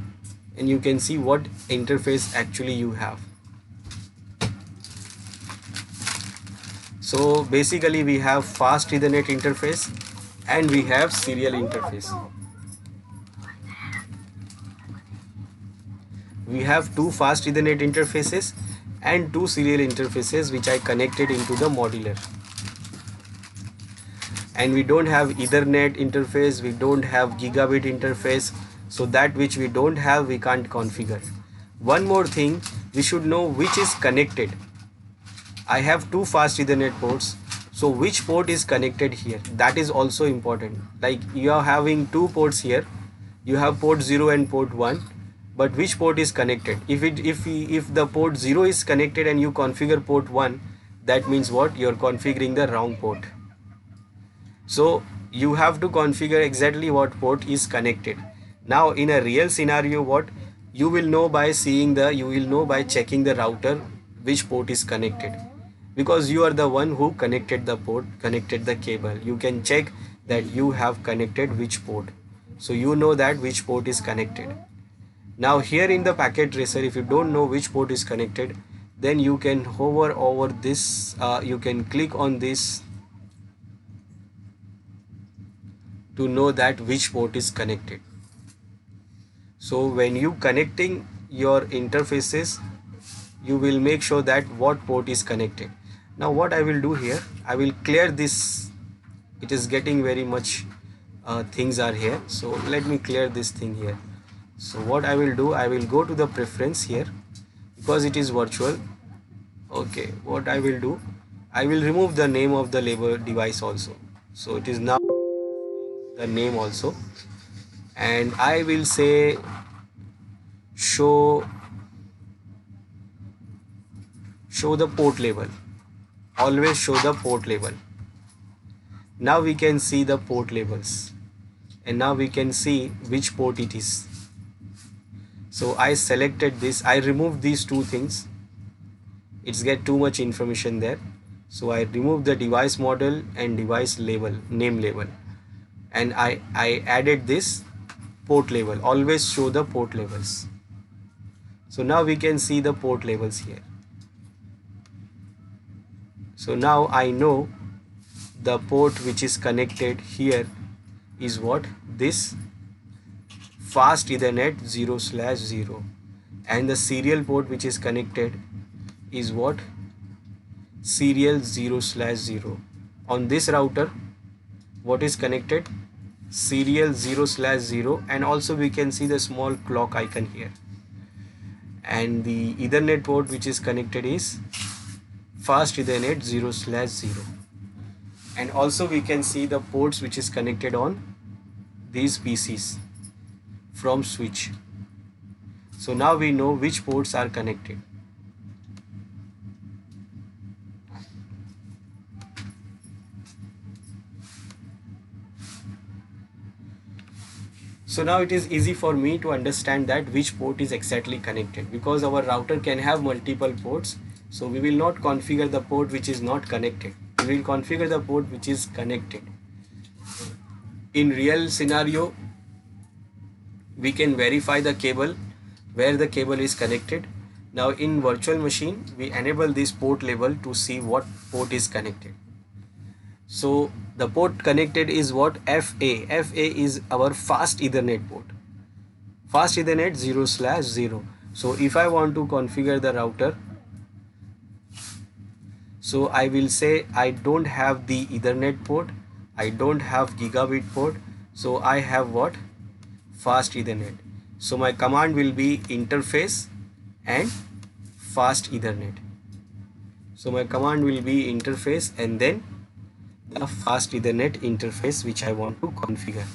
and you can see what interface actually you have. So basically we have fast Ethernet interface and we have serial interface. We have two fast Ethernet interfaces and two serial interfaces which I connected into the modular. And we don't have Ethernet interface, we don't have gigabit interface, so that which we don't have, we can't configure. One more thing, we should know which is connected. I have two fast Ethernet ports, so which port is connected here, that is also important. Like you are having two ports here, you have port 0 and port 1, but which port is connected? If the port 0 is connected and you configure port 1, that means what? You are configuring the wrong port. So you have to configure exactly what port is connected. Now in a real scenario, what you will know by checking the router which port is connected, because you are the one who connected the port, connected the cable. You can check that you have connected which port, so you know that which port is connected. Now here in the packet tracer, if you don't know which port is connected, then you can hover over this, you can click on this to know that which port is connected. So when you connecting your interfaces, you will make sure that what port is connected. Now what I will do here, I will clear this. It is getting very much things are here, so let me clear this thing here. So what I will do, I will go to the preference here, because it is virtual. Okay, what I will do, I will remove the name of the label device also, so it is now the name also, and I will say show the port label. Always show the port label. Now we can see the port labels, and now we can see which port it is. So I selected this, I removed these two things, it's get too much information there, so I removed the device model and device label, name label, and I added this port label. Always show the port labels. So now we can see the port labels here. So now I know the port which is connected here is what? This fast Ethernet 0/0, and the serial port which is connected is what? Serial 0/0. On this router, what is connected? Serial 0/0, and also we can see the small clock icon here. And the Ethernet port which is connected is fast Ethernet 0/0. And also we can see the ports which is connected on these PCs from switch. So now we know which ports are connected. So now it is easy for me to understand that which port is exactly connected, because our router can have multiple ports. So we will not configure the port which is not connected. We will configure the port which is connected. In real scenario, we can verify the cable where the cable is connected. Now in virtual machine, we enable this port label to see what port is connected. So the port connected is what? FA. FA is our fast Ethernet port. Fast Ethernet 0/0. So if I want to configure the router, so I will say I don't have the Ethernet port, I don't have gigabit port, so I have what? Fast Ethernet. So my command will be interface and fast Ethernet. So my command will be interface and then the fast Ethernet interface which I want to configure.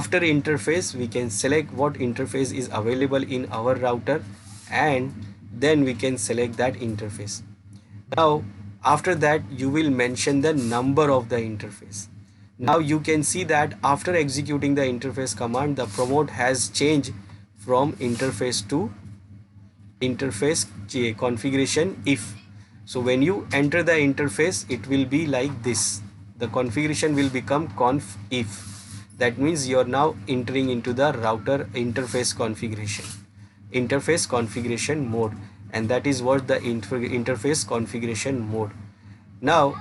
After interface, we can select what interface is available in our router, and then we can select that interface. Now after that, you will mention the number of the interface. Now you can see that after executing the interface command, the promote has changed from interface to interface configuration if. So when you enter the interface, it will be like this. The configuration will become conf if. That means you are now entering into the router interface configuration mode, and that is what the interface configuration mode. Now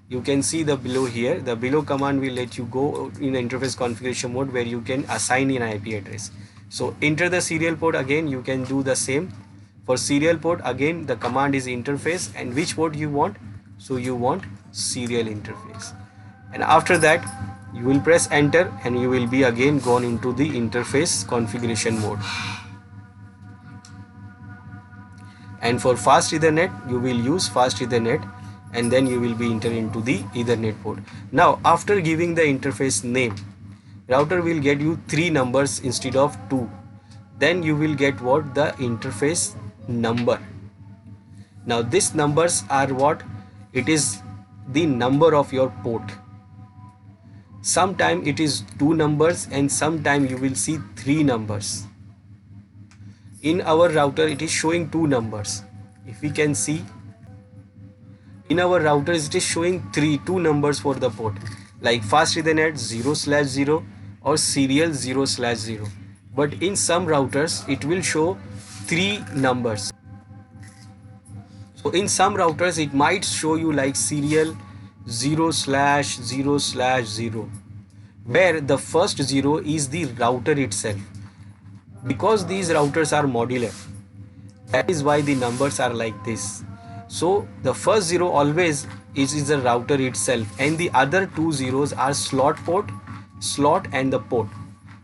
you can see the below here, the below command will let you go in interface configuration mode where you can assign an IP address. So enter the serial port, again you can do the same. For serial port, again the command is interface, and which port you want? So you want serial interface, and after that you will press enter and you will be again gone into the interface configuration mode. And for fast Ethernet, you will use fast Ethernet, and then you will be enter into the Ethernet port. Now after giving the interface name, router will get you 3 numbers instead of 2. Then you will get what? The interface number. Now these numbers are what? It is the number of your port. Sometime it is 2 numbers and sometime you will see 3 numbers. In our router it is showing 2 numbers. If we can see, in our routers it is showing 2 numbers for the port, like fast Ethernet 0/0 or serial 0/0. But in some routers it will show 3 numbers. So in some routers it might show you like serial 0/0/0, where the first 0 is the router itself. Because these routers are modular, that is why the numbers are like this. So the first 0 always is the router itself, and the other 2 zeros are slot and the port.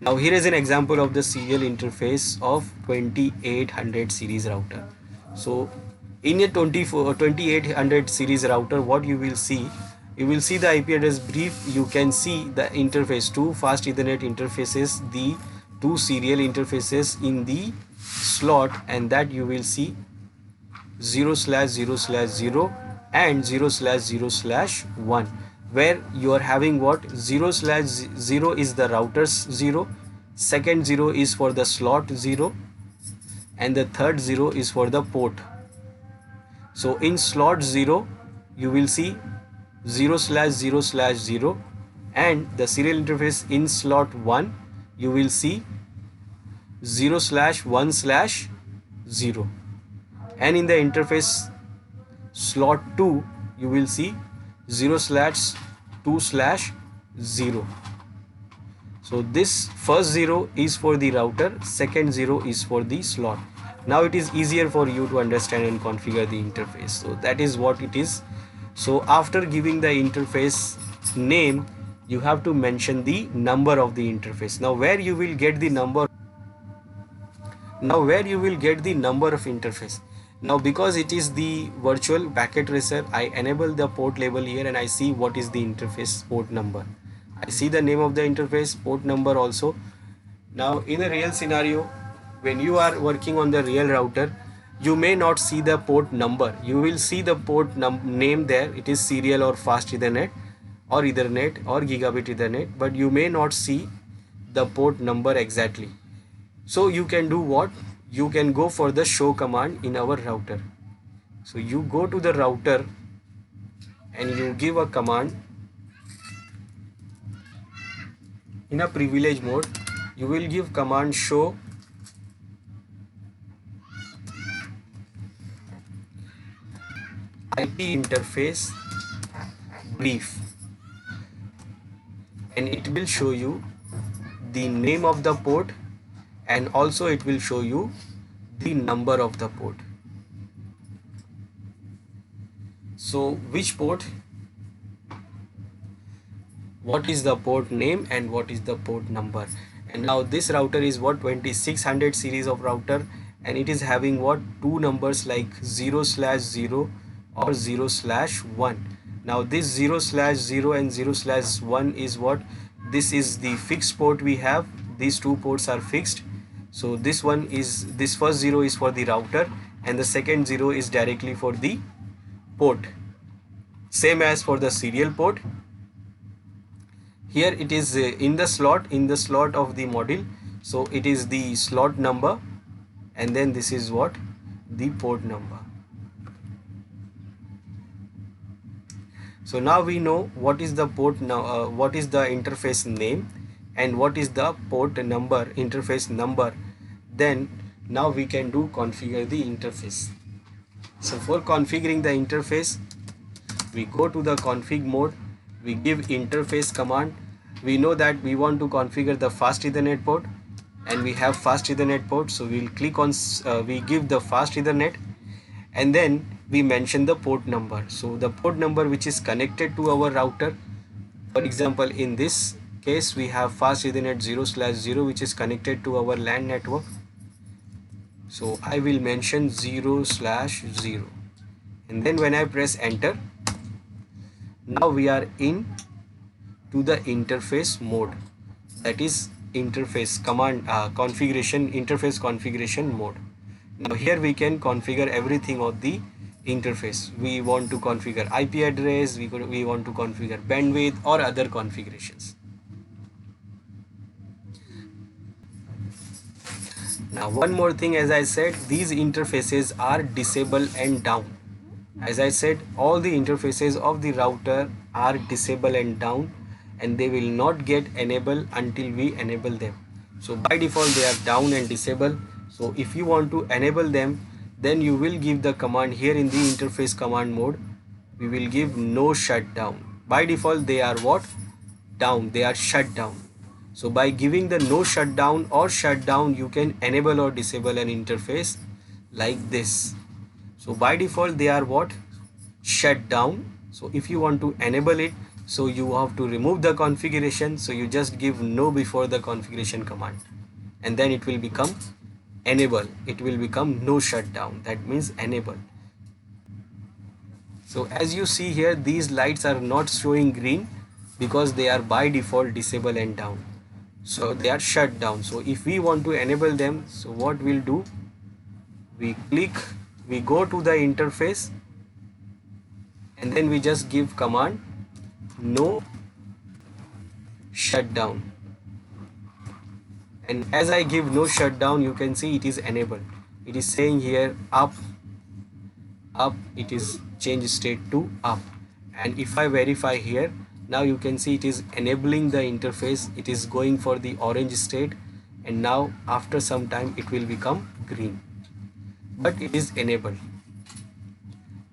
Now here is an example of the serial interface of 2800 series router. So in a 2800 series router, what you will see? You will see the IP address brief. You can see the interface, 2 fast Ethernet interfaces, the 2 serial interfaces in the slot, and that you will see 0/0/0 and 0/0/1, where you are having what? 0/0 is the router's 0, second 0 is for the slot 0, and the third 0 is for the port. So in slot 0 you will see 0/0/0, and the serial interface in slot 1 you will see 0/1/0, and in the interface slot 2 you will see 0/2/0. So this first 0 is for the router, second 0 is for the slot. Now it is easier for you to understand and configure the interface. So that is what it is. So after giving the interface name, you have to mention the number of the interface. Now where you will get the number of interface? Now because it is the virtual packet tracer, I enable the port label here and I see what is the interface port number. I see the name of the interface, port number also. Now in a real scenario, when you are working on the real router, you may not see the port number. You will see the port name there. It is serial or fast Ethernet or Ethernet or gigabit Ethernet, but you may not see the port number exactly. So you can do what? You can go for the show command in our router. So you go to the router and you give a command. In a privilege mode, you will give command show IP interface brief, and it will show you the name of the port and also it will show you the number of the port. So which port, what is the port name and what is the port number. And now this router is what, 2600 series of router, and it is having what, two numbers like 0/0 or 0/1. Now this 0/0 and 0/1 is what, this is the fixed port we have. These two ports are fixed. So this first 0 is for the router and the second 0 is directly for the port, same as for the serial port. Here it is in the slot of the module. So it is the slot number and then this is what, the port number. So now we know what is the port now, what is the interface name and what is the port number, interface number. Then now we can do configure the interface. So for configuring the interface, we go to the config mode, we give interface command. We know that we want to configure the fast Ethernet port and we have fast Ethernet port, so we'll click on we give the fast Ethernet and then we mention the port number. So the port number which is connected to our router, for example in this case we have fast Ethernet 0/0 which is connected to our LAN network. So I will mention 0/0 and then when I press enter, now we are in to the interface mode, that is interface command configuration, interface configuration mode. Now here we can configure everything of the interface. We want to configure IP address, we want to configure bandwidth or other configurations. Now one more thing, as I said, these interfaces are disable and down. As I said, all the interfaces of the router are disable and down and they will not get enable until we enable them. So by default they are down and disable. So if you want to enable them, then you will give the command here in the interface command mode. We will give no shutdown. By default they are what? Down, they are shut down. So by giving the no shutdown or shutdown, you can enable or disable an interface like this. So by default they are what? Shut down. So if you want to enable it, so you have to remove the configuration. So you just give no before the configuration command and then it will become enable. It will become no shutdown, that means enable. So as you see here, these lights are not showing green because they are by default disable and down. So they are shut down. So if we want to enable them, so what we'll do, we go to the interface and then we just give command no shutdown, and as I give no shutdown, you can see it is enabled. It is saying here up, it is change state to up, and if I verify here, now you can see it is enabling the interface. It is going for the orange state and now after some time it will become green, but it is enabled.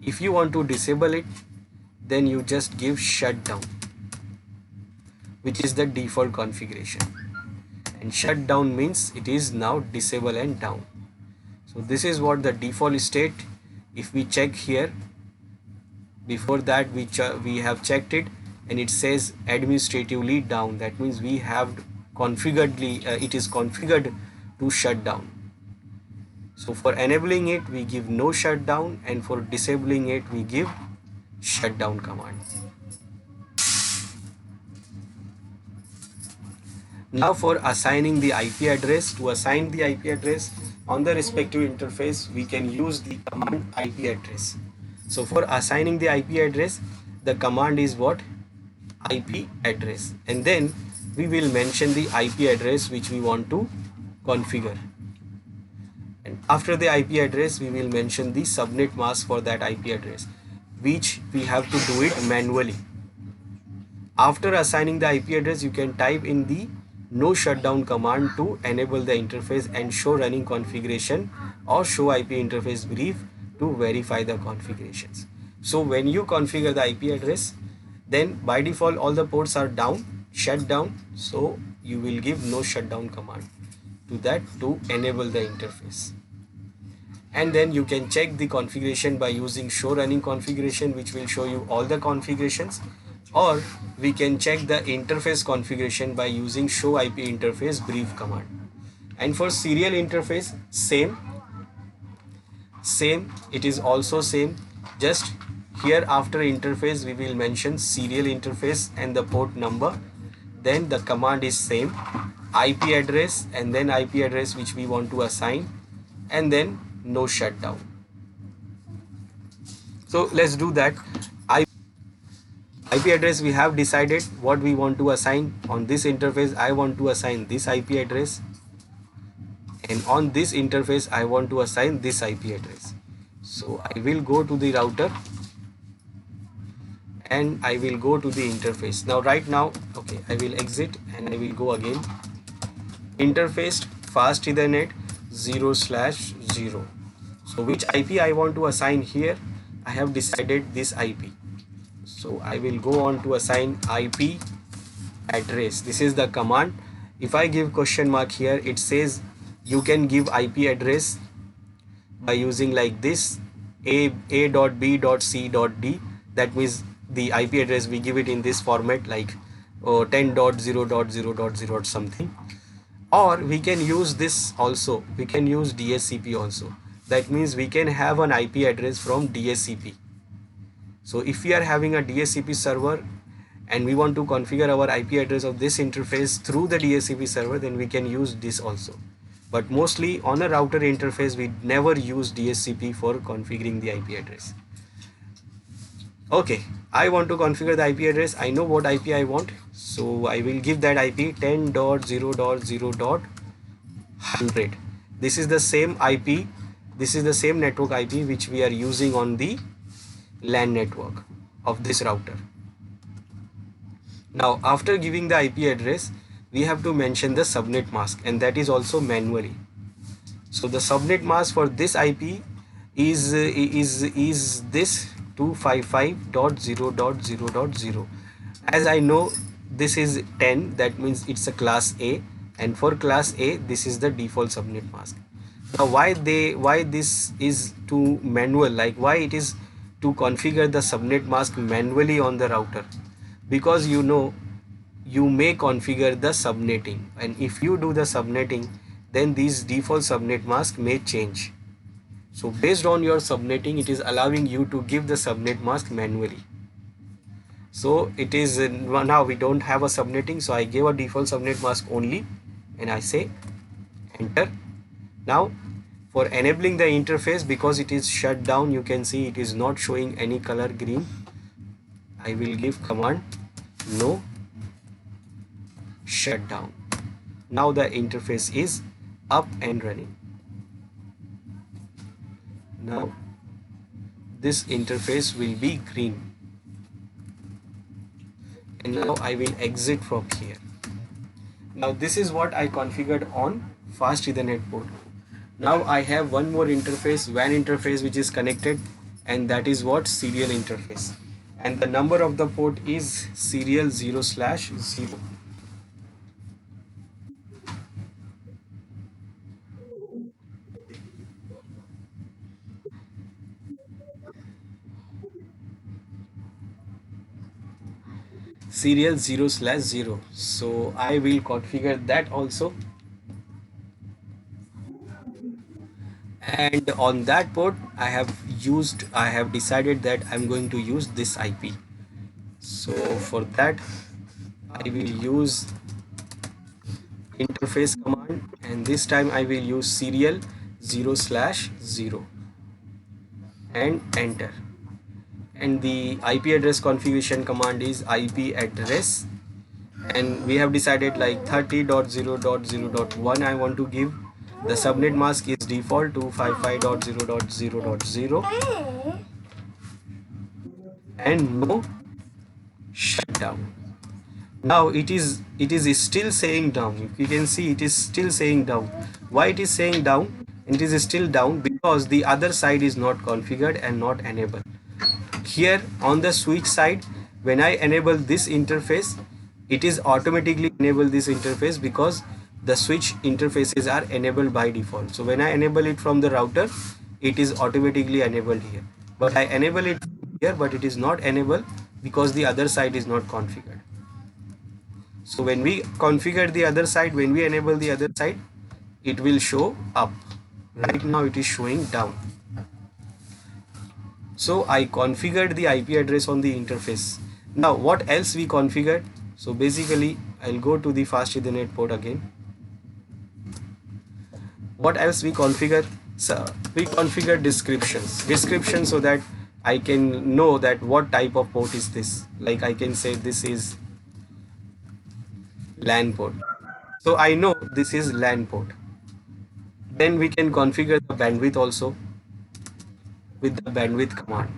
If you want to disable it, then you just give shutdown, which is the default configuration. And shutdown means it is now disable and down. So this is what the default state. If we check here, before that we have checked it and it says administratively down. That means we have configuredly it is configured to shut down. So for enabling it we give no shutdown, and for disabling it we give shutdown command. Now for assigning the IP address, to assign the IP address on the respective interface, we can use the command IP address. So for assigning the IP address, the command is what? IP address, and then we will mention the IP address which we want to configure. And after the IP address, we will mention the subnet mask for that IP address, which we have to do it manually. After assigning the IP address, you can type in the no shutdown command to enable the interface and show running configuration or show IP interface brief to verify the configurations. So when you configure the IP address, then by default all the ports are down, shut down, so you will give no shutdown command to that to enable the interface. And then you can check the configuration by using show running configuration, which will show you all the configurations, or we can check the interface configuration by using show IP interface brief command. And for serial interface, same, it is also same. Just here after interface we will mention serial interface and the port number, then the command is same, IP address, and then IP address which we want to assign, and then no shutdown. So let's do that. IP address, we have decided what we want to assign. On this interface I want to assign this IP address, and on this interface I want to assign this IP address. So I will go to the router and I will go to the interface. Now right now, okay, I will exit and I will go again. Interface fast Ethernet 0/0. So which IP I want to assign here? I have decided this IP. So I will go on to assign IP address. This is the command. If I give question mark here, it says you can give IP address by using like this a.b.c.d. That means the IP address we give it in this format, like 10.0.0.0 something. Or we can use this also, we can use DHCP also. That means we can have an IP address from DHCP. So if we are having a DHCP server and we want to configure our IP address of this interface through the DHCP server, then we can use this also. But mostly on a router interface we never use DHCP for configuring the IP address. Okay, I want to configure the IP address. I know what IP I want, so I will give that IP 10.0.0.100. This is the same IP, this is the same network IP which we are using on the LAN network of this router. Now after giving the IP address, we have to mention the subnet mask, and that is also manually. So the subnet mask for this IP is this 255.0.0.0. as I know this is 10, that means it's a class A, and for class A this is the default subnet mask. Now why this is to manual, like why it is to configure the subnet mask manually on the router? Because you know you may configure the subnetting, and if you do the subnetting, then these default subnet mask may change. So based on your subnetting, it is allowing you to give the subnet mask manually. So it is now we don't have a subnetting, so I gave a default subnet mask only, and I say enter. Now for enabling the interface, because it is shut down, you can see it is not showing any color green. I will give command no shutdown. Now the interface is up and running. Now this interface will be green, and now I will exit from here. Now this is what I configured on fast Ethernet port. Now I have one more interface, WAN interface, which is connected and that is what serial interface, and the number of the port is serial 0/0. Serial 0/0. So I will configure that also, and on that port I have decided that I'm going to use this IP. So for that I will use interface command, and this time I will use serial 0/0 and enter. And the IP address configuration command is IP address, and we have decided like 30.0.0.1 I want to give. The subnet mask is default to 55.0.0.0 and no shutdown. Now it is still saying down. You can see it is still saying down. Why it is saying down? It is still down because the other side is not configured and not enabled. Here on the switch side, when I enable this interface, it is automatically enable this interface because the switch interfaces are enabled by default. So when I enable it from the router, it is automatically enabled here. But I enable it here, but it is not enabled because the other side is not configured. So when we configure the other side, when we enable the other side, it will show up. Right now it is showing down. So I configured the IP address on the interface. Now what else we configured? So basically I'll go to the fast Ethernet port again. What else we configure? So we configure description so that I can know that what type of port is this. Like I can say this is LAN port. So I know this is LAN port. Then we can configure the bandwidth also with the bandwidth command.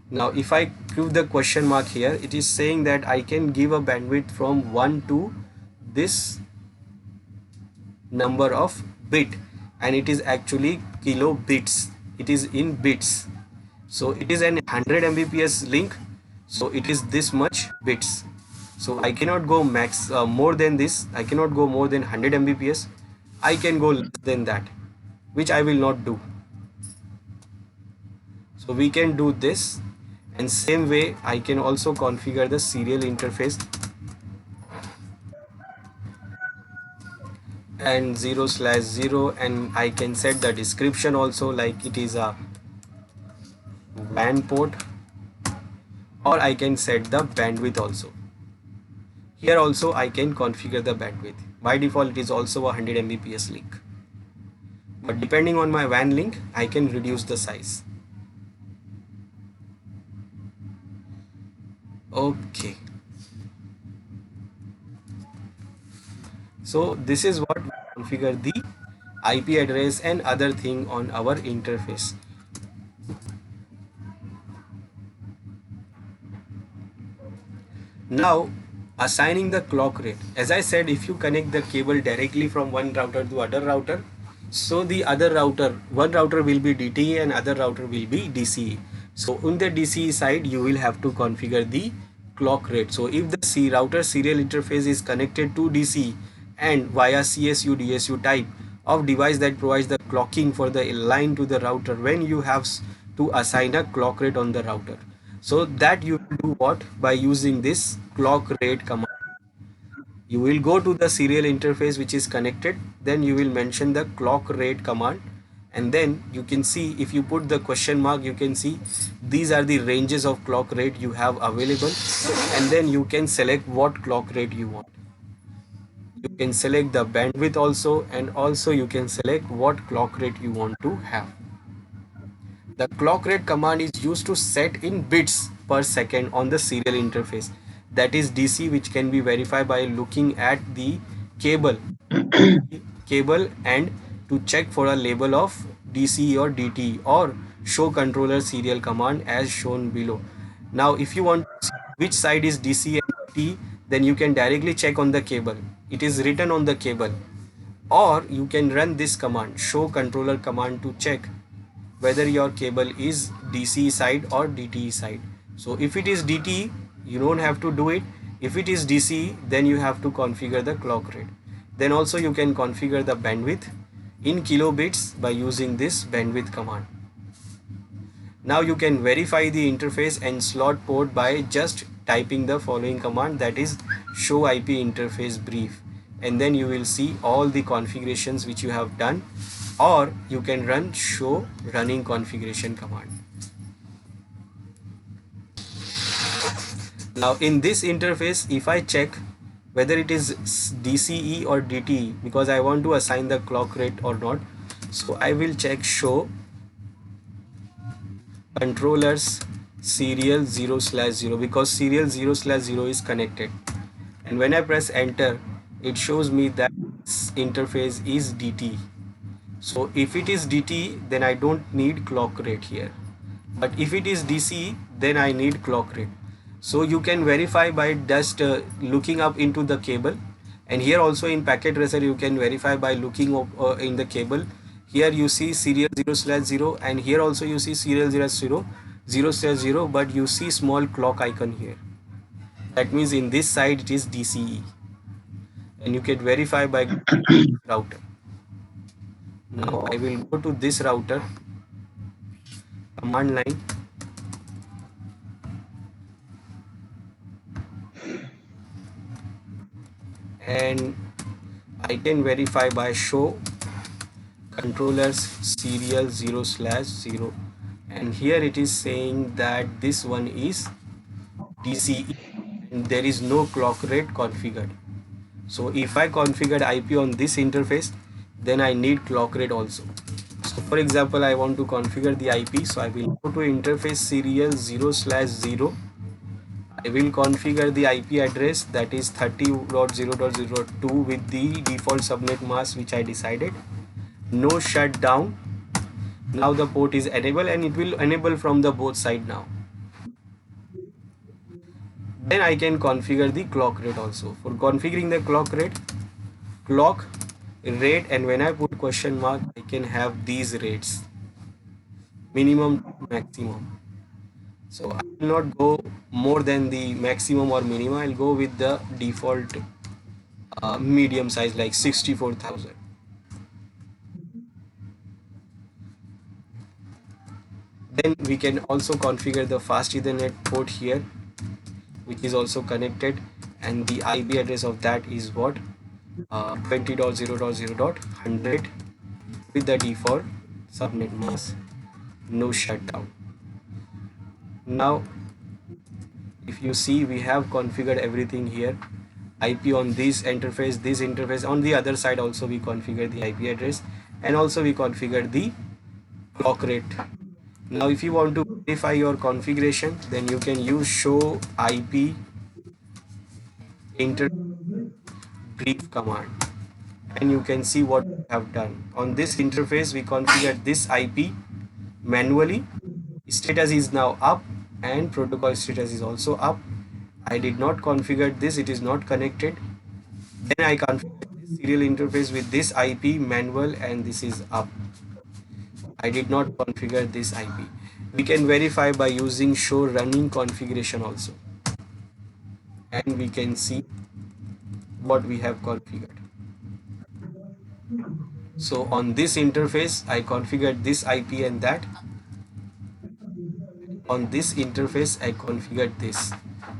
Now if I give the question mark here, it is saying that I can give a bandwidth from 1 to this number of bit, and it is actually kilobits. It is in bits. So it is an 100 Mbps link, so it is this much bits. So I cannot go max more than this. I cannot go more than 100 Mbps. I can go less than that, which I will not do. So we can do this, and same way I can also configure the serial interface and 0/0, and I can set the description also, like it is a WAN port, or I can set the bandwidth also. Here also I can configure the bandwidth. By default it is also a 100 Mbps link, but depending on my WAN link I can reduce the size. Okay, so this is what we configure the IP address and other thing on our interface. Now assigning the clock rate. As I said, if you connect the cable directly from one router to other router, so the other router, one router will be DTE and other router will be DCE. So on the DCE side you will have to configure the clock rate. So if the router serial interface is connected to DCE and via CSU DSU type of device that provides the clocking for the line to the router, when you have to assign a clock rate on the router, so that you will do what? By using this clock rate command. You will go to the serial interface which is connected, then you will mention the clock rate command, and then you can see, if you put the question mark, you can see these are the ranges of clock rate you have available, and then you can select what clock rate you want. You can select the bandwidth also, and also you can select what clock rate you want to have. The clock rate command is used to set in bits per second on the serial interface, that is DC, which can be verified by looking at the cable and to check for a label of DC or DT, or show controller serial command as shown below. Now if you want to see which side is DC and DT, then you can directly check on the cable. It is written on the cable, or you can run this command, show controller command, to check whether your cable is DC side or DTE side. So if it is DTE, you don't have to do it. If it is DCE, then you have to configure the clock rate. Then also you can configure the bandwidth in kilobits by using this bandwidth command. Now you can verify the interface and slot port by just typing the following command, that is show IP interface brief, and then you will see all the configurations which you have done, or you can run show running configuration command. Now in this interface, if I check whether it is DCE or DTE, because I want to assign the clock rate or not, so I will check show controllers serial 0/0, because serial 0/0 is connected, and when I press enter, it shows me that this interface is DTE. So if it is DTE, then I don't need clock rate here, but if it is DCE, then I need clock rate. So you can verify by just looking up into the cable, and here also in packet tracer you can verify by looking up in the cable. Here you see serial 0/0, and here also you see serial 0/0, but you see small clock icon here. That means in this side it is DCE, and you can verify by router. Now I will go to this router command line, and I can verify by show controllers serial 0/0, and here it is saying that this one is DCE and there is no clock rate configured. So if I configured IP on this interface, then I need clock rate also. So for example, I want to configure the IP, so I will go to interface serial 0/0. I will configure the IP address, that is 30.0.0.2 with the default subnet mask which I decided. No shutdown. Now the port is enabled, and it will enable from the both side now. Then I can configure the clock rate also. For configuring the clock rate, and when I put question mark, I can have these rates, minimum to maximum. So I will not go more than the maximum or minimum. I'll go with the default medium size, like 64,000. Then we can also configure the fast Ethernet port here, which is also connected, and the IP address of that is what, 20.0.0.100 with the default subnet mask, no shutdown. Now if you see, we have configured everything here. IP on this interface, on the other side also we configure the IP address, and also we configure the clock rate. Now if you want to verify your configuration, then you can use show IP inter brief command, and you can see what we have done. On this interface we configured this IP manually. Status is now up and protocol status is also up. I did not configure this, it is not connected. Then I configured this serial interface with this IP manual, and this is up. I did not configure this IP. We can verify by using show running configuration also, and we can see what we have configured. So on this interface I configured this IP and that. On this interface I configured this.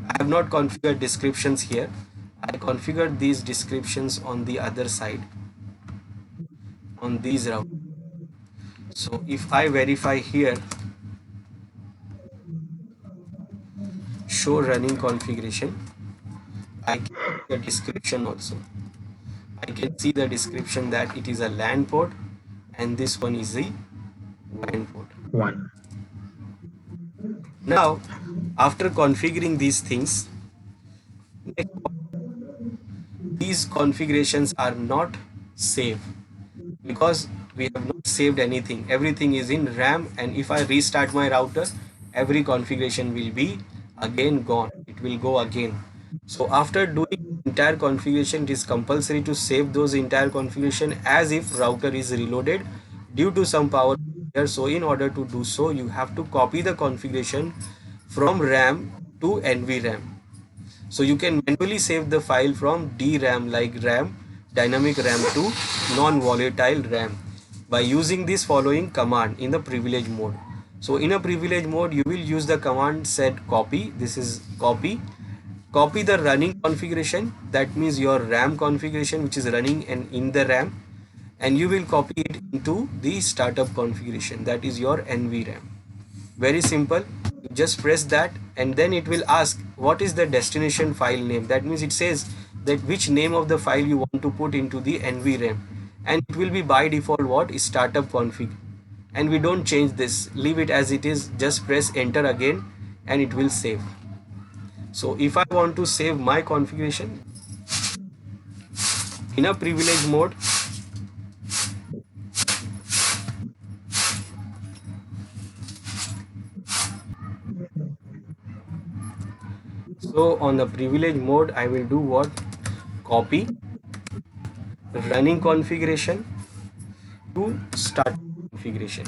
I have not configured descriptions here. I configured these descriptions on the other side, on these routes. So if I verify here, show running configuration, I can see the description also. I can see the description that it is a LAN port, and this one is the WAN port. One. Now after configuring these things, these configurations are not saved, because we have not saved anything. Everything is in RAM, and if I restart my router, every configuration will be again gone. It will go again. So after doing entire configuration, it is compulsory to save those entire configuration as if router is reloaded. Due to some power here. So in order to do so, you have to copy the configuration from RAM to NVRAM. So you can manually save the file from DRAM like RAM, dynamic RAM to non-volatile RAM by using this following command in the privilege mode. So in a privilege mode, you will use the command set copy. This is copy the running configuration, that means your RAM configuration which is running and in the RAM, and you will copy it into the startup configuration, that is your NVRAM. Very simple. You just press that and then it will ask what is the destination file name. That means it says that which name of the file you want to put into the NVRAM, and it will be by default what is startup config, and we don't change this, leave it as it is. Just press enter again and it will save. So if I want to save my configuration in a privilege mode, so on the privilege mode I will do what? Copy running configuration to start configuration.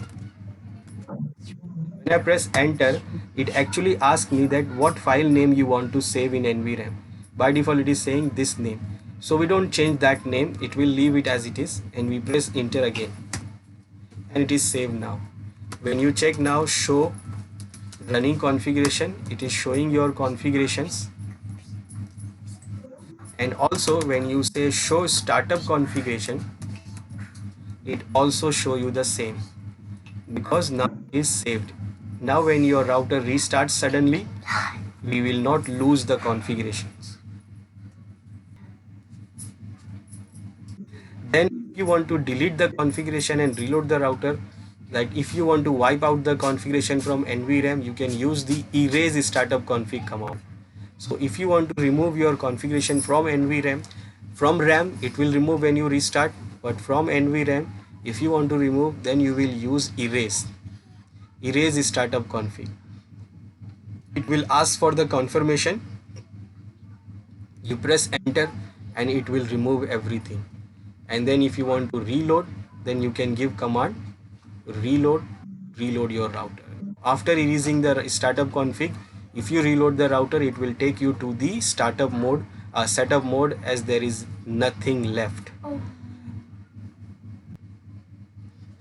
When I press enter, it actually asks me that what file name you want to save in NVRAM. By default it is saying this name, so we don't change that name, it will leave it as it is, and we press enter again and it is saved now. When you check now, show running configuration, it is showing your configurations. And also when you say show startup configuration, it also show you the same, because now it is saved. Now when your router restarts suddenly, we will not lose the configurations. Then if you want to delete the configuration and reload the router, like if you want to wipe out the configuration from NVRAM, you can use the erase startup config command. So if you want to remove your configuration from NVRAM, from RAM it will remove when you restart, but from NVRAM if you want to remove, then you will use erase startup config. It will ask for the confirmation, you press enter and it will remove everything. And then if you want to reload, then you can give command reload your router. After erasing the startup config, if you reload the router, it will take you to the startup mode, setup mode, as there is nothing left.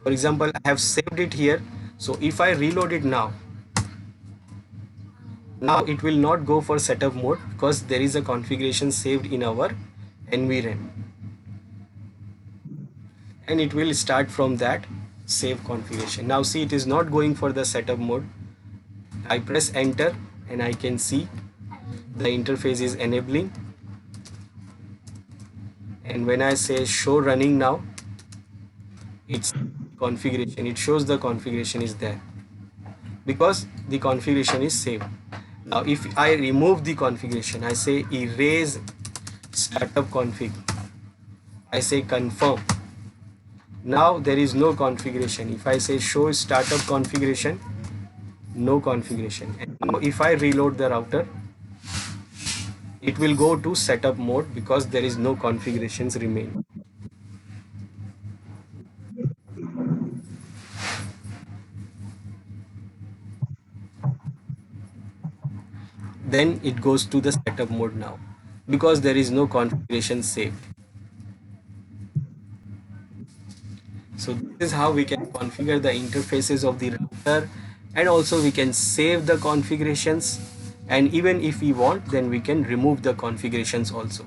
For example, I have saved it here, so if I reload it now it will not go for setup mode because there is a configuration saved in our NVRAM, and it will start from that save configuration. Now see, it is not going for the setup mode. I press enter and I can see the interface is enabling, and when I say show running now, it's configuration, it shows the configuration is there because the configuration is saved. Now if I remove the configuration, I say erase startup config, I say confirm, now there is no configuration. If I say show startup configuration, no configuration. And now if I reload the router, it will go to setup mode because there is no configurations remain. Then it goes to the setup mode now because there is no configuration saved. So this is how we can configure the interfaces of the router, and also we can save the configurations, and even if we want, then we can remove the configurations also.